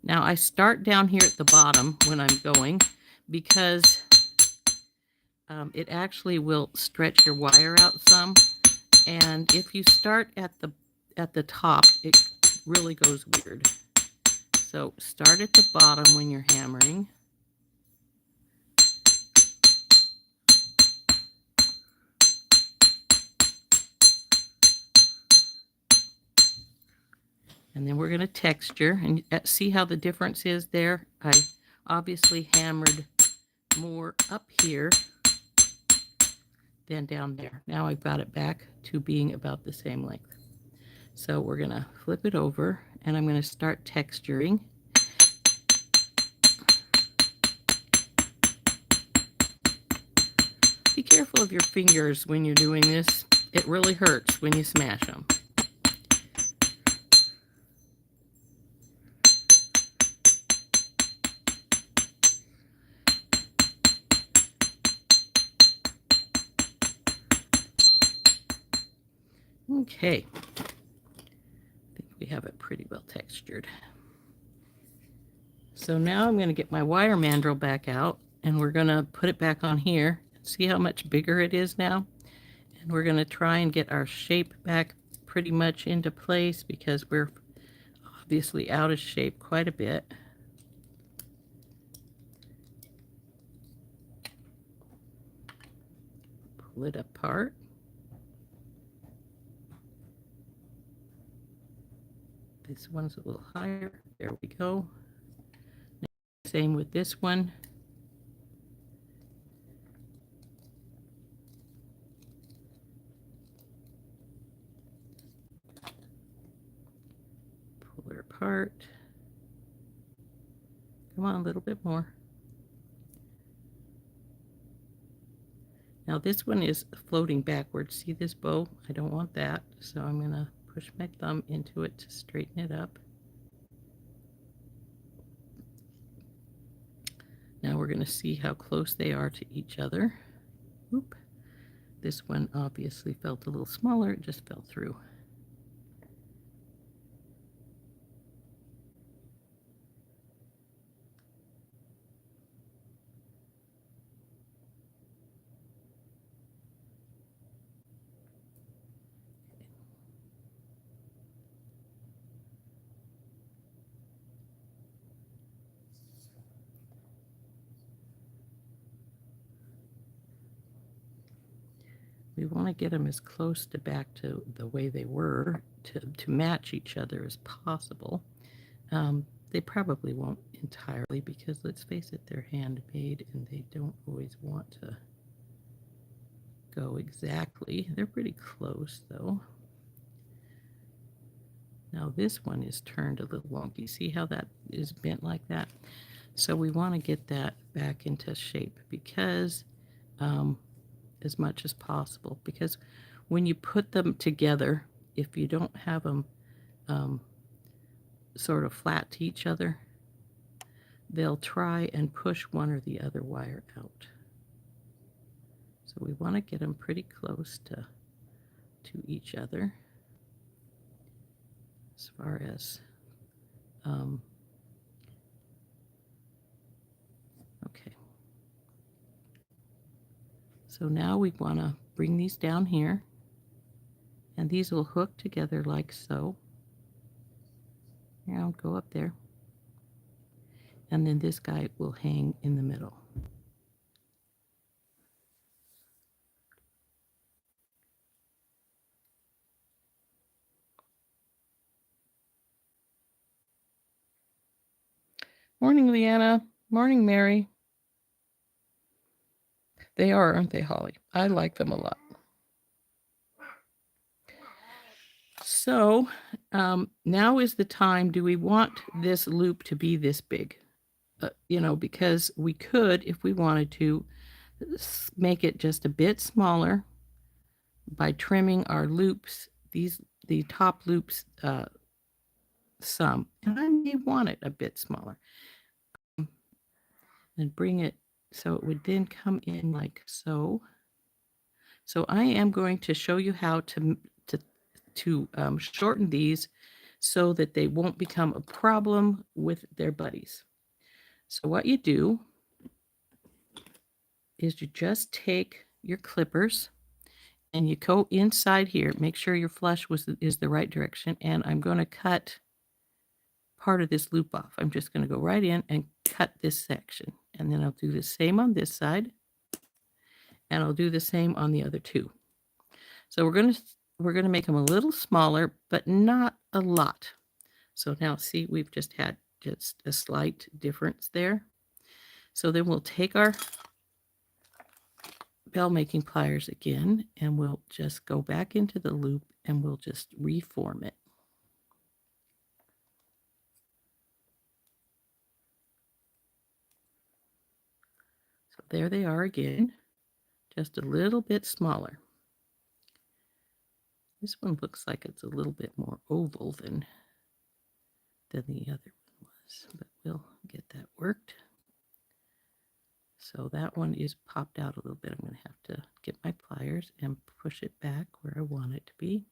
Now, I start down here at the bottom when I'm going, because it actually will stretch your wire out some. And if you start at the top, it really goes weird. So start at the bottom when you're hammering. And then we're going to texture and see how the difference is there. I obviously hammered more up here than down there. Now I've got it back to being about the same length. So we're going to flip it over and I'm going to start texturing. Be careful of your fingers when you're doing this. It really hurts when you smash them. Okay, I think we have it pretty well textured. So now I'm going to get my wire mandrel back out and we're going to put it back on here. See how much bigger it is now? And we're going to try and get our shape back pretty much into place because we're obviously out of shape quite a bit. Pull it apart. This one's a little higher. There we go. Same with this one. Pull her apart. Come on, a little bit more. Now this one is floating backwards. See this bow? I don't want that. So I'm going to push my thumb into it to straighten it up. Now we're going to see how close they are to each other. Oop. This one obviously felt a little smaller. It just fell through. We want to get them as close to back to the way they were to match each other as possible. They probably won't entirely because, let's face it, they're handmade and they don't always want to go exactly. They're pretty close though. Now this one is turned a little wonky. See how that is bent like that? So we want to get that back into shape because as much as possible, because when you put them together, if you don't have them sort of flat to each other, they'll try and push one or the other wire out. So we want to get them pretty close to each other as far as okay. So now we want to bring these down here, and these will hook together like so. Now go up there, and then this guy will hang in the middle. Morning, Leanna. Morning, Mary. They are, aren't they, Holly? I like them a lot. So now is the time. Do we want this loop to be this big? You know, because we could, if we wanted to, make it just a bit smaller by trimming our loops, the top loops some. And I may want it a bit smaller. And bring it so it would then come in like so. So I am going to show you how to shorten these so that they won't become a problem with their buddies. So what you do is you just take your clippers and you go inside here. Make sure your flush is the right direction. And I'm going to cut part of this loop off. I'm just going to go right in and cut this section. And then I'll do the same on this side. And I'll do the same on the other two. So we're going to make them a little smaller, but not a lot. So now see, we've just had just a slight difference there. So then we'll take our bell making pliers again, and we'll just go back into the loop and we'll just reform it. So there they are again, just a little bit smaller. This one looks like it's a little bit more oval than the other one was, but we'll get that worked. So that one is popped out a little bit. I'm going to have to get my pliers and push it back where I want it to be.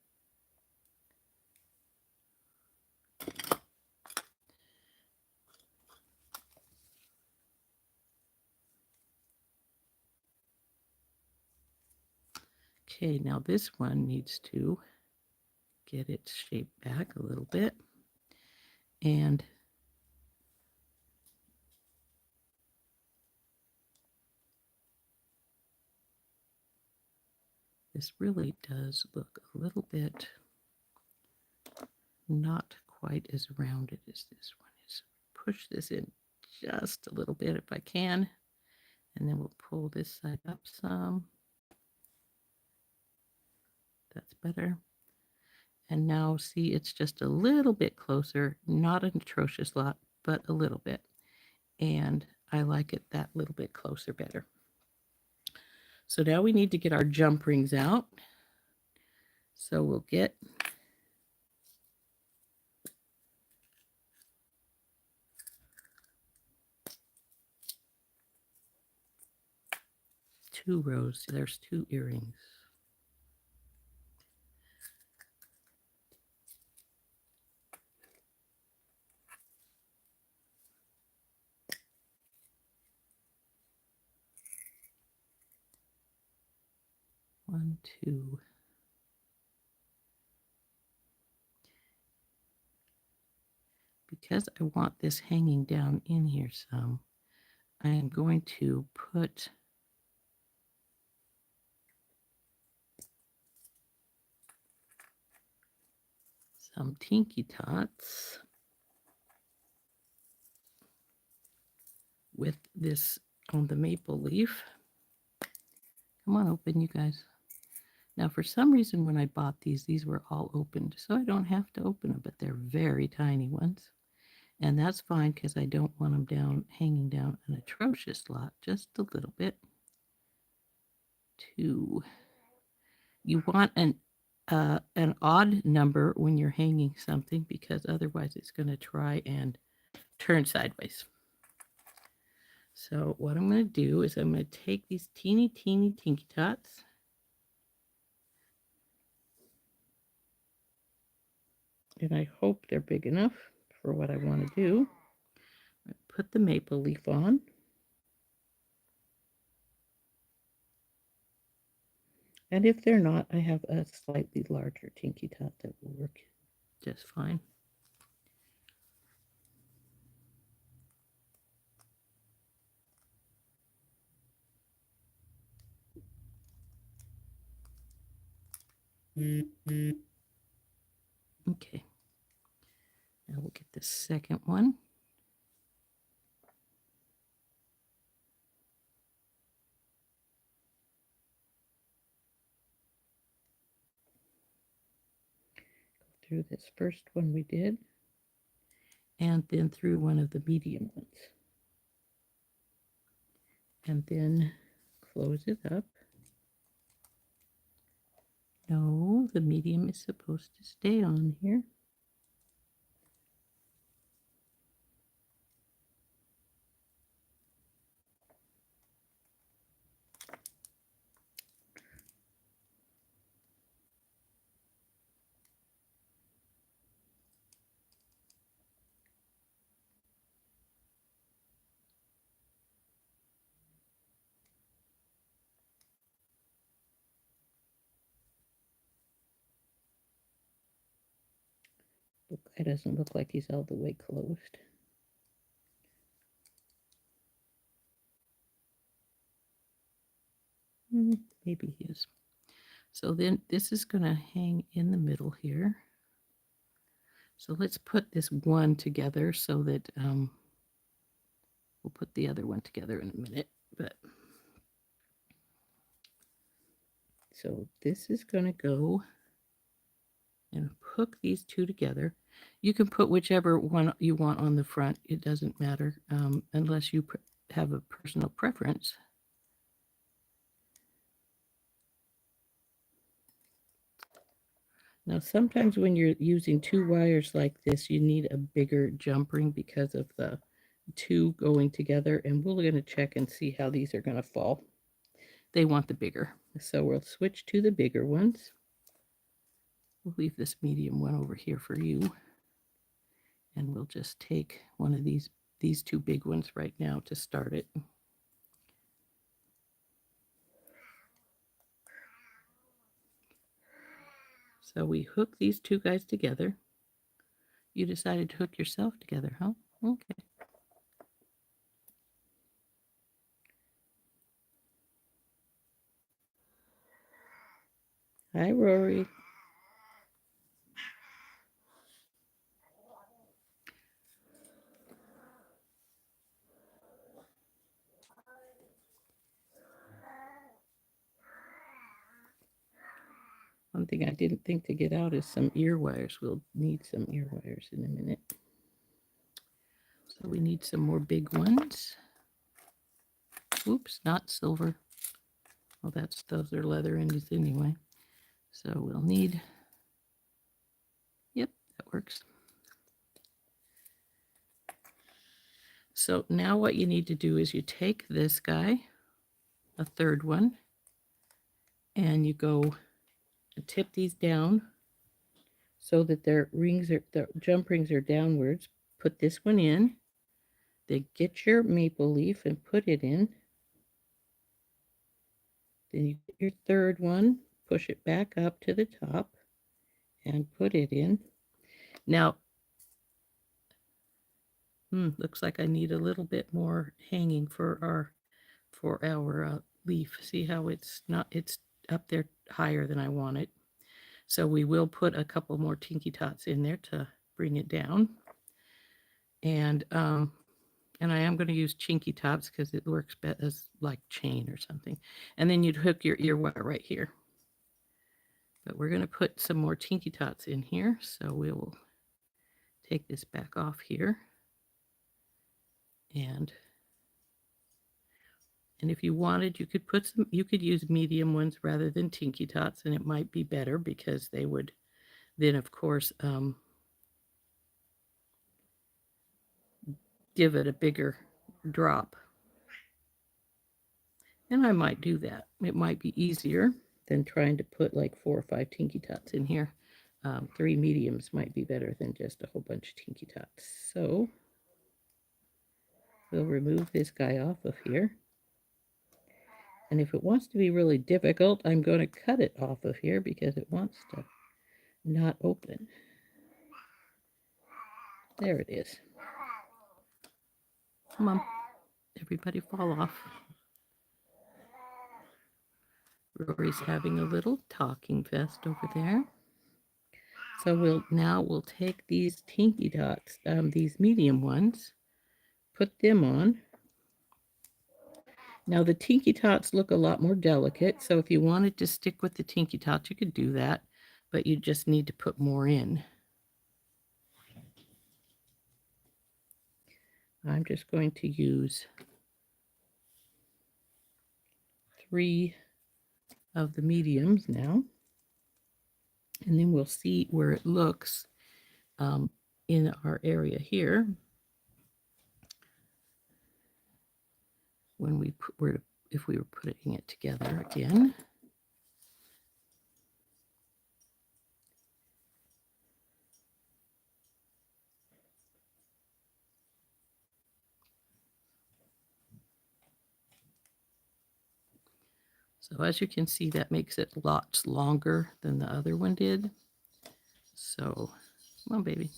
Okay, now this one needs to get its shape back a little bit. And this really does look a little bit not quite as rounded as this one is. Push this in just a little bit if I can, and then we'll pull this side up some. That's better. And now see, it's just a little bit closer, not an atrocious lot, but a little bit. And I like it that little bit closer better. So now we need to get our jump rings out. So we'll get two rows. There's two earrings. One, two. Because I want this hanging down in here some, I am going to put some Tinky Tots with this on the maple leaf. Come on, open, you guys. Now, for some reason, when I bought these were all opened, so I don't have to open them, but they're very tiny ones. And that's fine because I don't want them down, hanging down an atrocious lot, just a little bit. Two. You want an odd number when you're hanging something because otherwise it's going to try and turn sideways. So what I'm going to do is I'm going to take these teeny Tinky Tots. And I hope they're big enough for what I want to do. Put the maple leaf on. And if they're not, I have a slightly larger Tinky Tot that will work just fine. Okay. Now we'll get the second one. Go through this first one we did, and then through one of the medium ones. And then close it up. No, the medium is supposed to stay on here. It doesn't look like he's all the way closed. Maybe he is. So then this is going to hang in the middle here. So let's put this one together so that we'll put the other one together in a minute. But so this is going to go and hook these two together. You can put whichever one you want on the front. It doesn't matter unless you have a personal preference. Now, sometimes when you're using two wires like this, you need a bigger jump ring because of the two going together. And we're going to check and see how these are going to fall. They want the bigger. So we'll switch to the bigger ones. We'll leave this medium one over here for you. And we'll just take one of these two big ones right now to start it. So we hook these two guys together. You decided to hook yourself together, huh? Okay. Hi, Rory. One thing I didn't think to get out is some ear wires. We'll need some ear wires in a minute. So we need some more big ones. Oops, not silver. Well, those are leather ends anyway. So we'll need, yep, that works. So now what you need to do is you take this guy, a third one, and you go and tip these down so that their jump rings are downwards. Put this one in, then get your maple leaf and put it in. Then you get your third one, push it back up to the top and put it in. Now, looks like I need a little bit more hanging for our leaf. See how it's up there higher than I want it. So we will put a couple more Tinky Tots in there to bring it down. And I am going to use Chinky Tops because it works better as like chain or something. And then you'd hook your ear wire right here. But we're going to put some more Tinky Tots in here. So we will take this back off here. And if you wanted, you could use medium ones rather than Tinky Tots, and it might be better because they would then, of course, give it a bigger drop. And I might do that. It might be easier than trying to put like 4 or 5 Tinky Tots in here. 3 mediums might be better than just a whole bunch of Tinky Tots. So we'll remove this guy off of here. And if it wants to be really difficult, I'm going to cut it off of here because it wants to not open. There it is. Come on, everybody fall off. Rory's having a little talking fest over there. So we'll take these Tinky Tots, these medium ones, put them on. Now the Tinky Tots look a lot more delicate, so if you wanted to stick with the Tinky Tots, you could do that, but you just need to put more in. I'm just going to use 3 of the mediums now, and then we'll see where it looks in our area here when if we were putting it together again. So as you can see, that makes it lots longer than the other one did. So, come on, baby.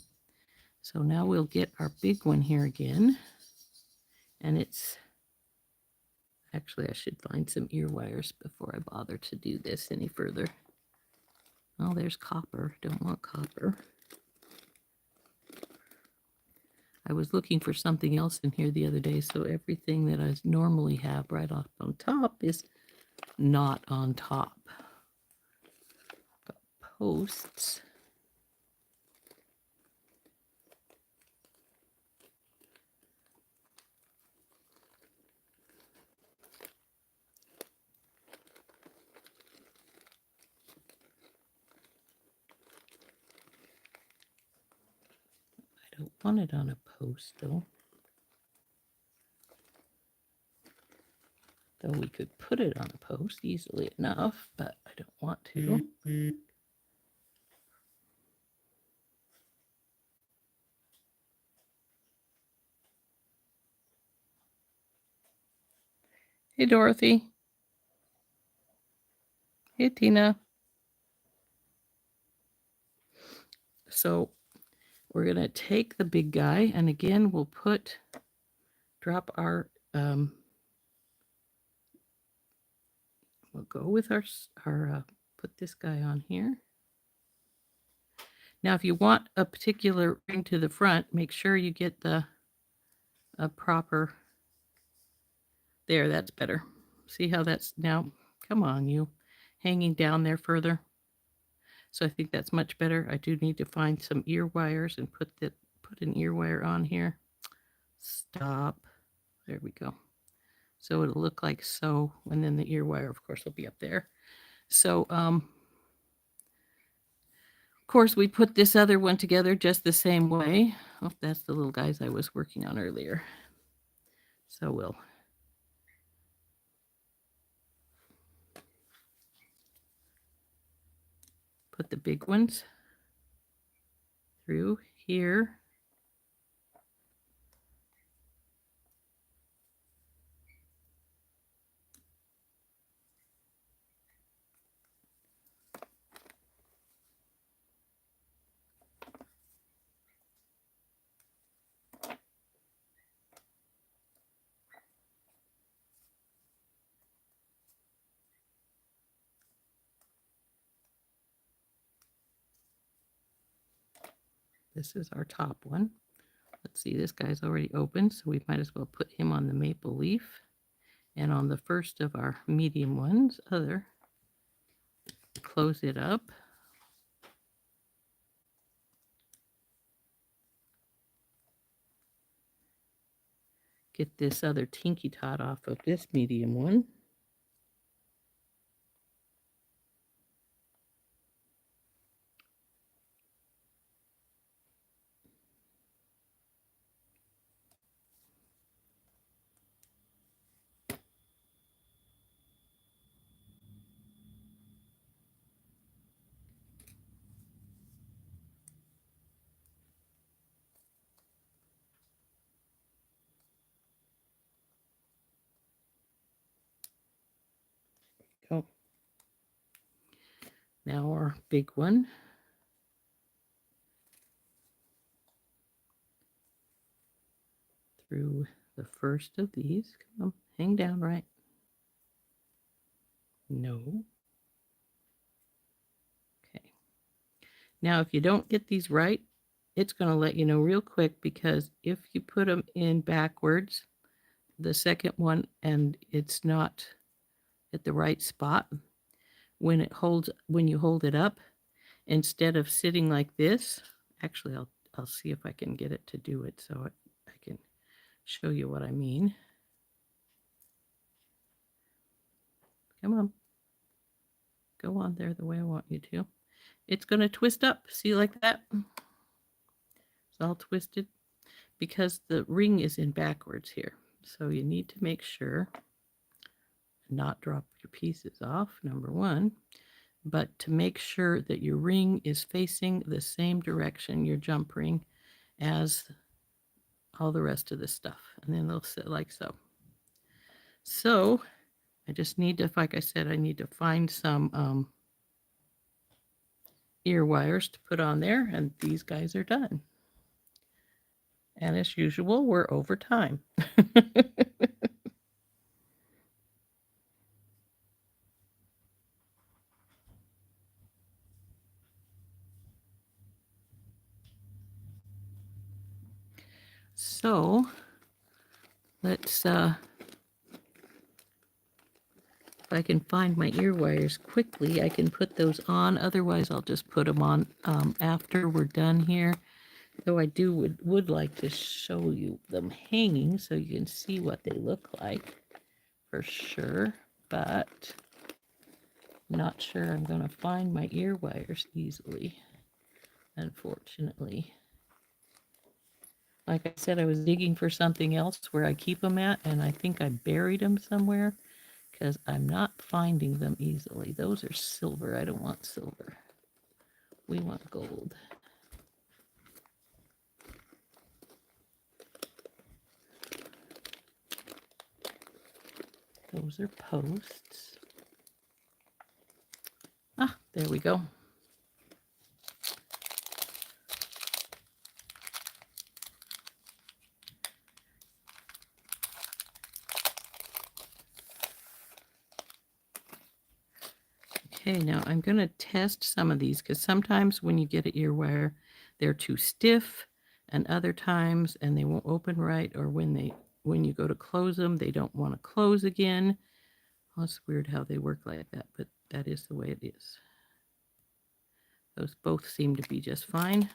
So now we'll get our big one here again. And it's, actually I should find some ear wires before I bother to do this any further. Oh, there's copper. Don't want copper. I was looking for something else in here the other day, so everything that I normally have right off on top is not on top. Got posts. I don't want it on a post though. Though we could put it on a post easily enough, but I don't want to. Hey, Dorothy. Hey, Tina. So we're going to take the big guy, and again, we'll drop our, we'll go with our put this guy on here. Now, if you want a particular ring to the front, make sure you get a proper, there, that's better. See how that's now, come on, you, hanging down there further. So I think that's much better. I do need to find some ear wires and put an ear wire on here. Stop. There we go. So it'll look like so, and then the ear wire, of course, will be up there. So, of course, we put this other one together just the same way. Oh, that's the little guys I was working on earlier. So we'll put the big ones through here. This is our top one. Let's see, this guy's already open, so we might as well put him on the maple leaf. And on the first of our medium ones, close it up. Get this other Tinky Tot off of this medium one. Go. Now our big one. Through the first of these. Come on, hang down right. No. Okay. Now, if you don't get these right, it's going to let you know real quick, because if you put them in backwards, the second one, and it's not at the right spot, when you hold it up, instead of sitting like this, actually I'll see if I can get it to do it so I can show you what I mean. Come on. Go on there the way I want you to. It's going to twist up. See, like that? It's all twisted because the ring is in backwards here. So you need to make sure not drop your pieces off, number one, but to make sure that your ring is facing the same direction, your jump ring, as all the rest of the stuff. And then they'll sit like so. So I just need to, like I said, I need to find some ear wires to put on there, and these guys are done. And as usual, we're over time. So let's if I can find my ear wires quickly, I can put those on. Otherwise, I'll just put them on after we're done here. Though I would like to show you them hanging so you can see what they look like for sure. But not sure I'm going to find my ear wires easily, unfortunately. Like I said, I was digging for something else where I keep them at, and I think I buried them somewhere because I'm not finding them easily. Those are silver. I don't want silver. We want gold. Those are posts. Ah, there we go. Okay, now I'm going to test some of these because sometimes when you get an ear wire, they're too stiff, and other times, and they won't open right, or when you go to close them, they don't want to close again. Well, it's weird how they work like that, but that is the way it is. Those both seem to be just fine.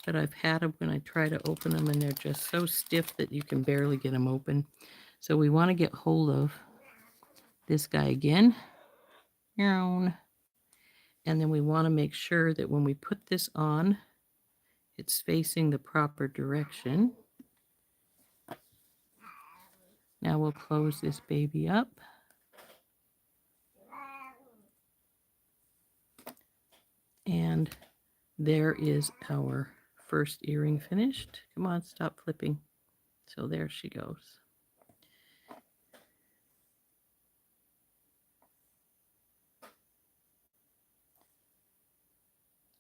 But I've had them when I try to open them, and they're just so stiff that you can barely get them open. So we want to get hold of this guy again. And then we want to make sure that when we put this on, it's facing the proper direction. Now we'll close this baby up. And there is our first earring finished. Come on, stop flipping. So there she goes.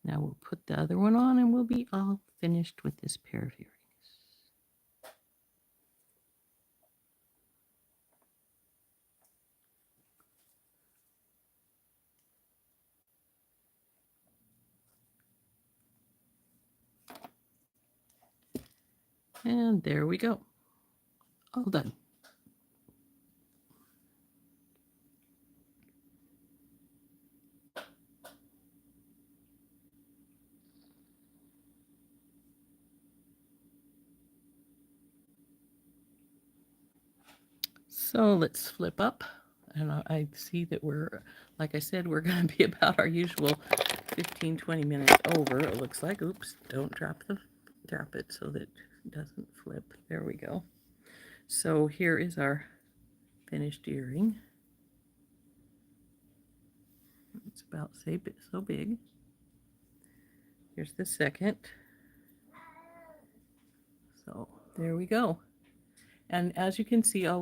Now we'll put the other one on and we'll be all finished with this pair of earrings. And there we go. All done. So let's flip up. And I see that we're, like I said, we're going to be about our usual 15-20 minutes over. It looks like. Oops, don't drop it so that it doesn't flip. There we go. So here is our finished earring. It's about so big. Here's the second. So there we go. And as you can see, all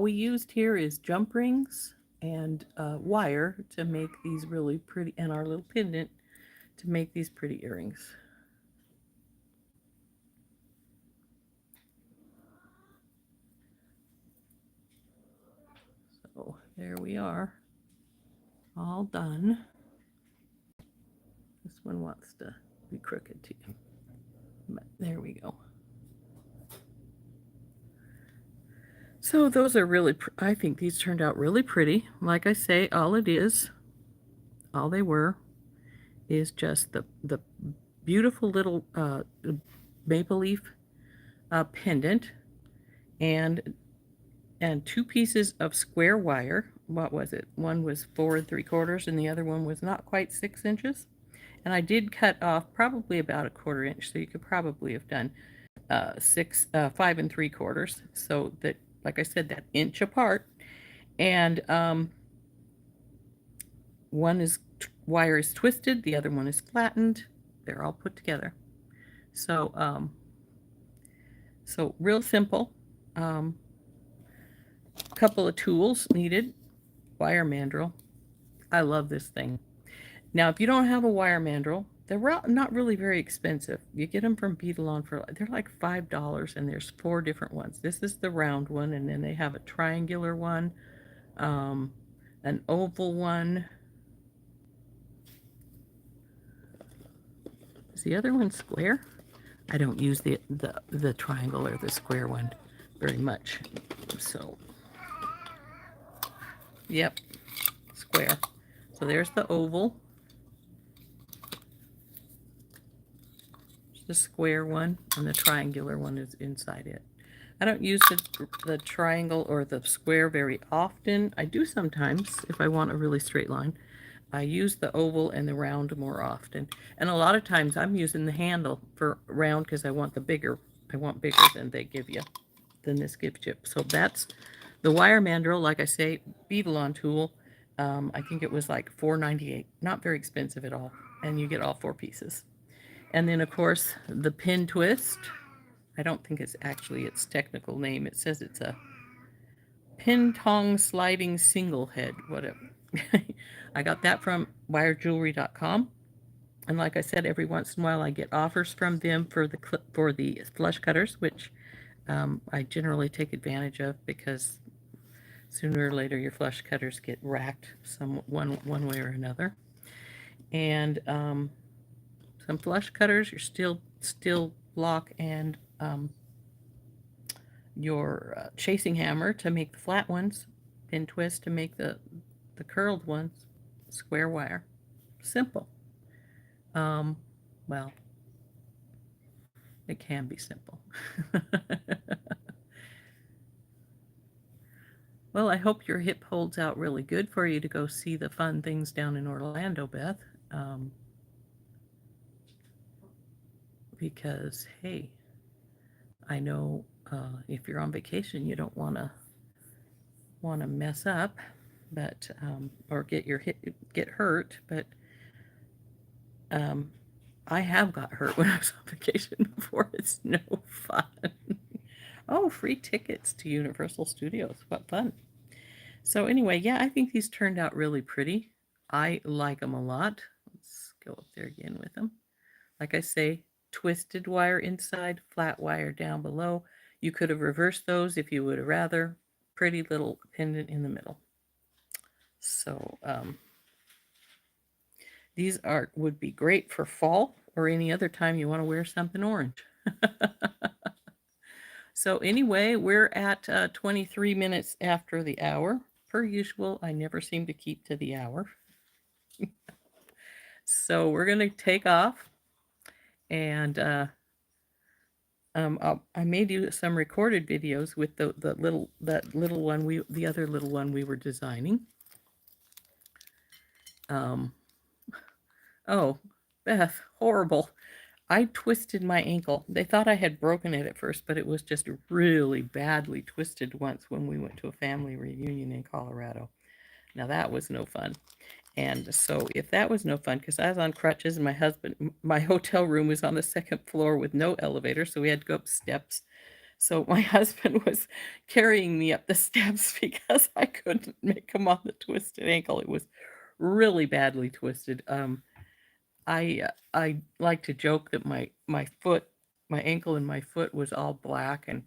we used here is jump rings and wire to make these really pretty, and our little pendant to make these pretty earrings. So there we are, all done. This one wants to be crooked too. But there we go. So those are really, I think these turned out really pretty. Like I say, all they were, is just the beautiful little maple leaf pendant and 2 pieces of square wire. What was it? One was 4 3/4 and the other one was not quite 6 inches. And I did cut off probably about a 1/4 inch, so you could probably have done 5 3/4, so that, like I said, that inch apart. And one wire is twisted, the other one is flattened. They're all put together. So so real simple. Couple of tools needed. Wire mandrel. I love this thing. Now, if you don't have a wire mandrel, They're not really very expensive. You get them from Beadalon for they're like $5, and there's 4 different ones. This is the round one, and then they have a triangular one, um, an oval one. Is the other one square? I don't use the triangle or the square one very much. So, yep, square. So there's the oval, the square one, and the triangular one is inside it. I don't use the triangle or the square very often. I do sometimes if I want a really straight line. I use the oval and the round more often. And a lot of times I'm using the handle for round because I want bigger than they give you, than this gives you. So that's the wire mandrel, like I say, Beadalon tool. I think it was like $4.98. Not very expensive at all. And you get all 4 pieces. And then, of course, the pin twist. I don't think it's actually its technical name. It says it's a pin tong sliding single head, whatever. I got that from wirejewelry.com. And like I said, every once in a while I get offers from them for the flush cutters, which I generally take advantage of because sooner or later your flush cutters get racked one way or another. And some flush cutters, your steel block, and your chasing hammer to make the flat ones, pin twist to make the curled ones, square wire. Simple. Um, well, it can be simple. Well, I hope your hip holds out really good for you to go see the fun things down in Orlando, Beth. Because, hey, I know if you're on vacation, you don't want to mess up, but or get hurt. But I have got hurt when I was on vacation before. It's no fun. Oh, free tickets to Universal Studios. What fun. So anyway, yeah, I think these turned out really pretty. I like them a lot. Let's go up there again with them. Like I say, twisted wire inside, flat wire down below. You could have reversed those if you would have rather. Pretty little pendant in the middle. So these would be great for fall or any other time you want to wear something orange. So anyway, we're at 23 minutes after the hour. Per usual, I never seem to keep to the hour. So we're going to take off, and I may do some recorded videos with the other little one we were designing. Oh, Beth, horrible. I twisted my ankle. They thought I had broken it at first, but it was just really badly twisted once when we went to a family reunion in Colorado. Now that was no fun. And so if that was no fun, because I was on crutches and my hotel room was on the 2nd floor with no elevator, so we had to go up steps. So my husband was carrying me up the steps because I couldn't make him on the twisted ankle. It was really badly twisted. I like to joke that my ankle and my foot was all black and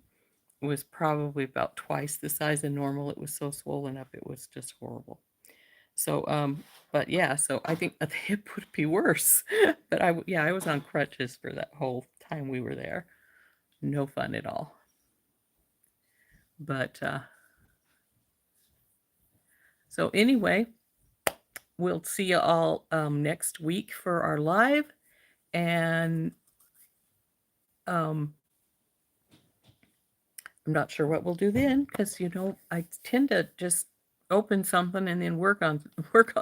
was probably about twice the size of normal. It was so swollen up. It was just horrible. So, but yeah, so I think a hip would be worse. But I was on crutches for that whole time we were there. No fun at all. But so anyway, we'll see you all next week for our live, and I'm not sure what we'll do then because I tend to just open something and then work on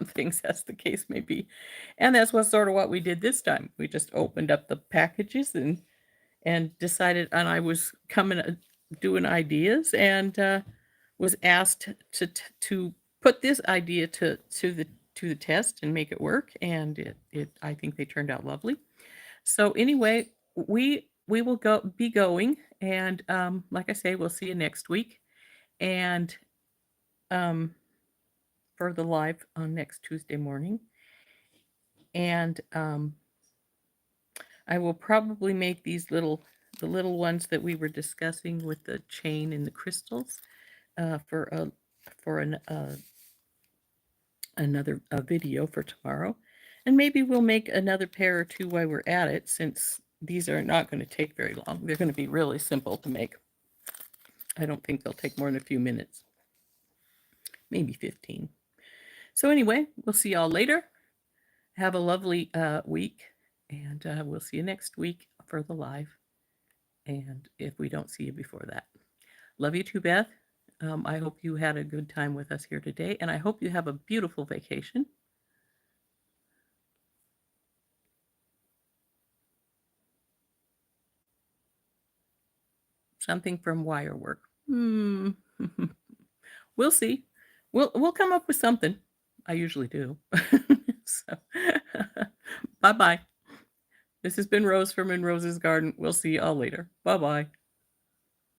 things as the case may be, and that's what we did this time. We just opened up the packages and decided, and I was doing ideas, and was asked to put this idea to the test and make it work, and I think they turned out lovely. So anyway, we will be going, and like I say, we'll see you next week, and for the live on next Tuesday morning, and I will probably make the little ones that we were discussing with the chain and the crystals for a for an another video for tomorrow. And maybe we'll make another pair or two while we're at it, since these are not going to take very long. They're going to be really simple to make. I don't think they'll take more than a few minutes, maybe 15. So anyway, we'll see y'all later. Have a lovely week, and we'll see you next week for the live. And if we don't see you before that, love you too, Beth. I hope you had a good time with us here today, and I hope you have a beautiful vacation. Something from wire work. We'll see. We'll come up with something. I usually do. So, bye bye. This has been Rose from In Rose's Garden. We'll see y'all later. Bye bye.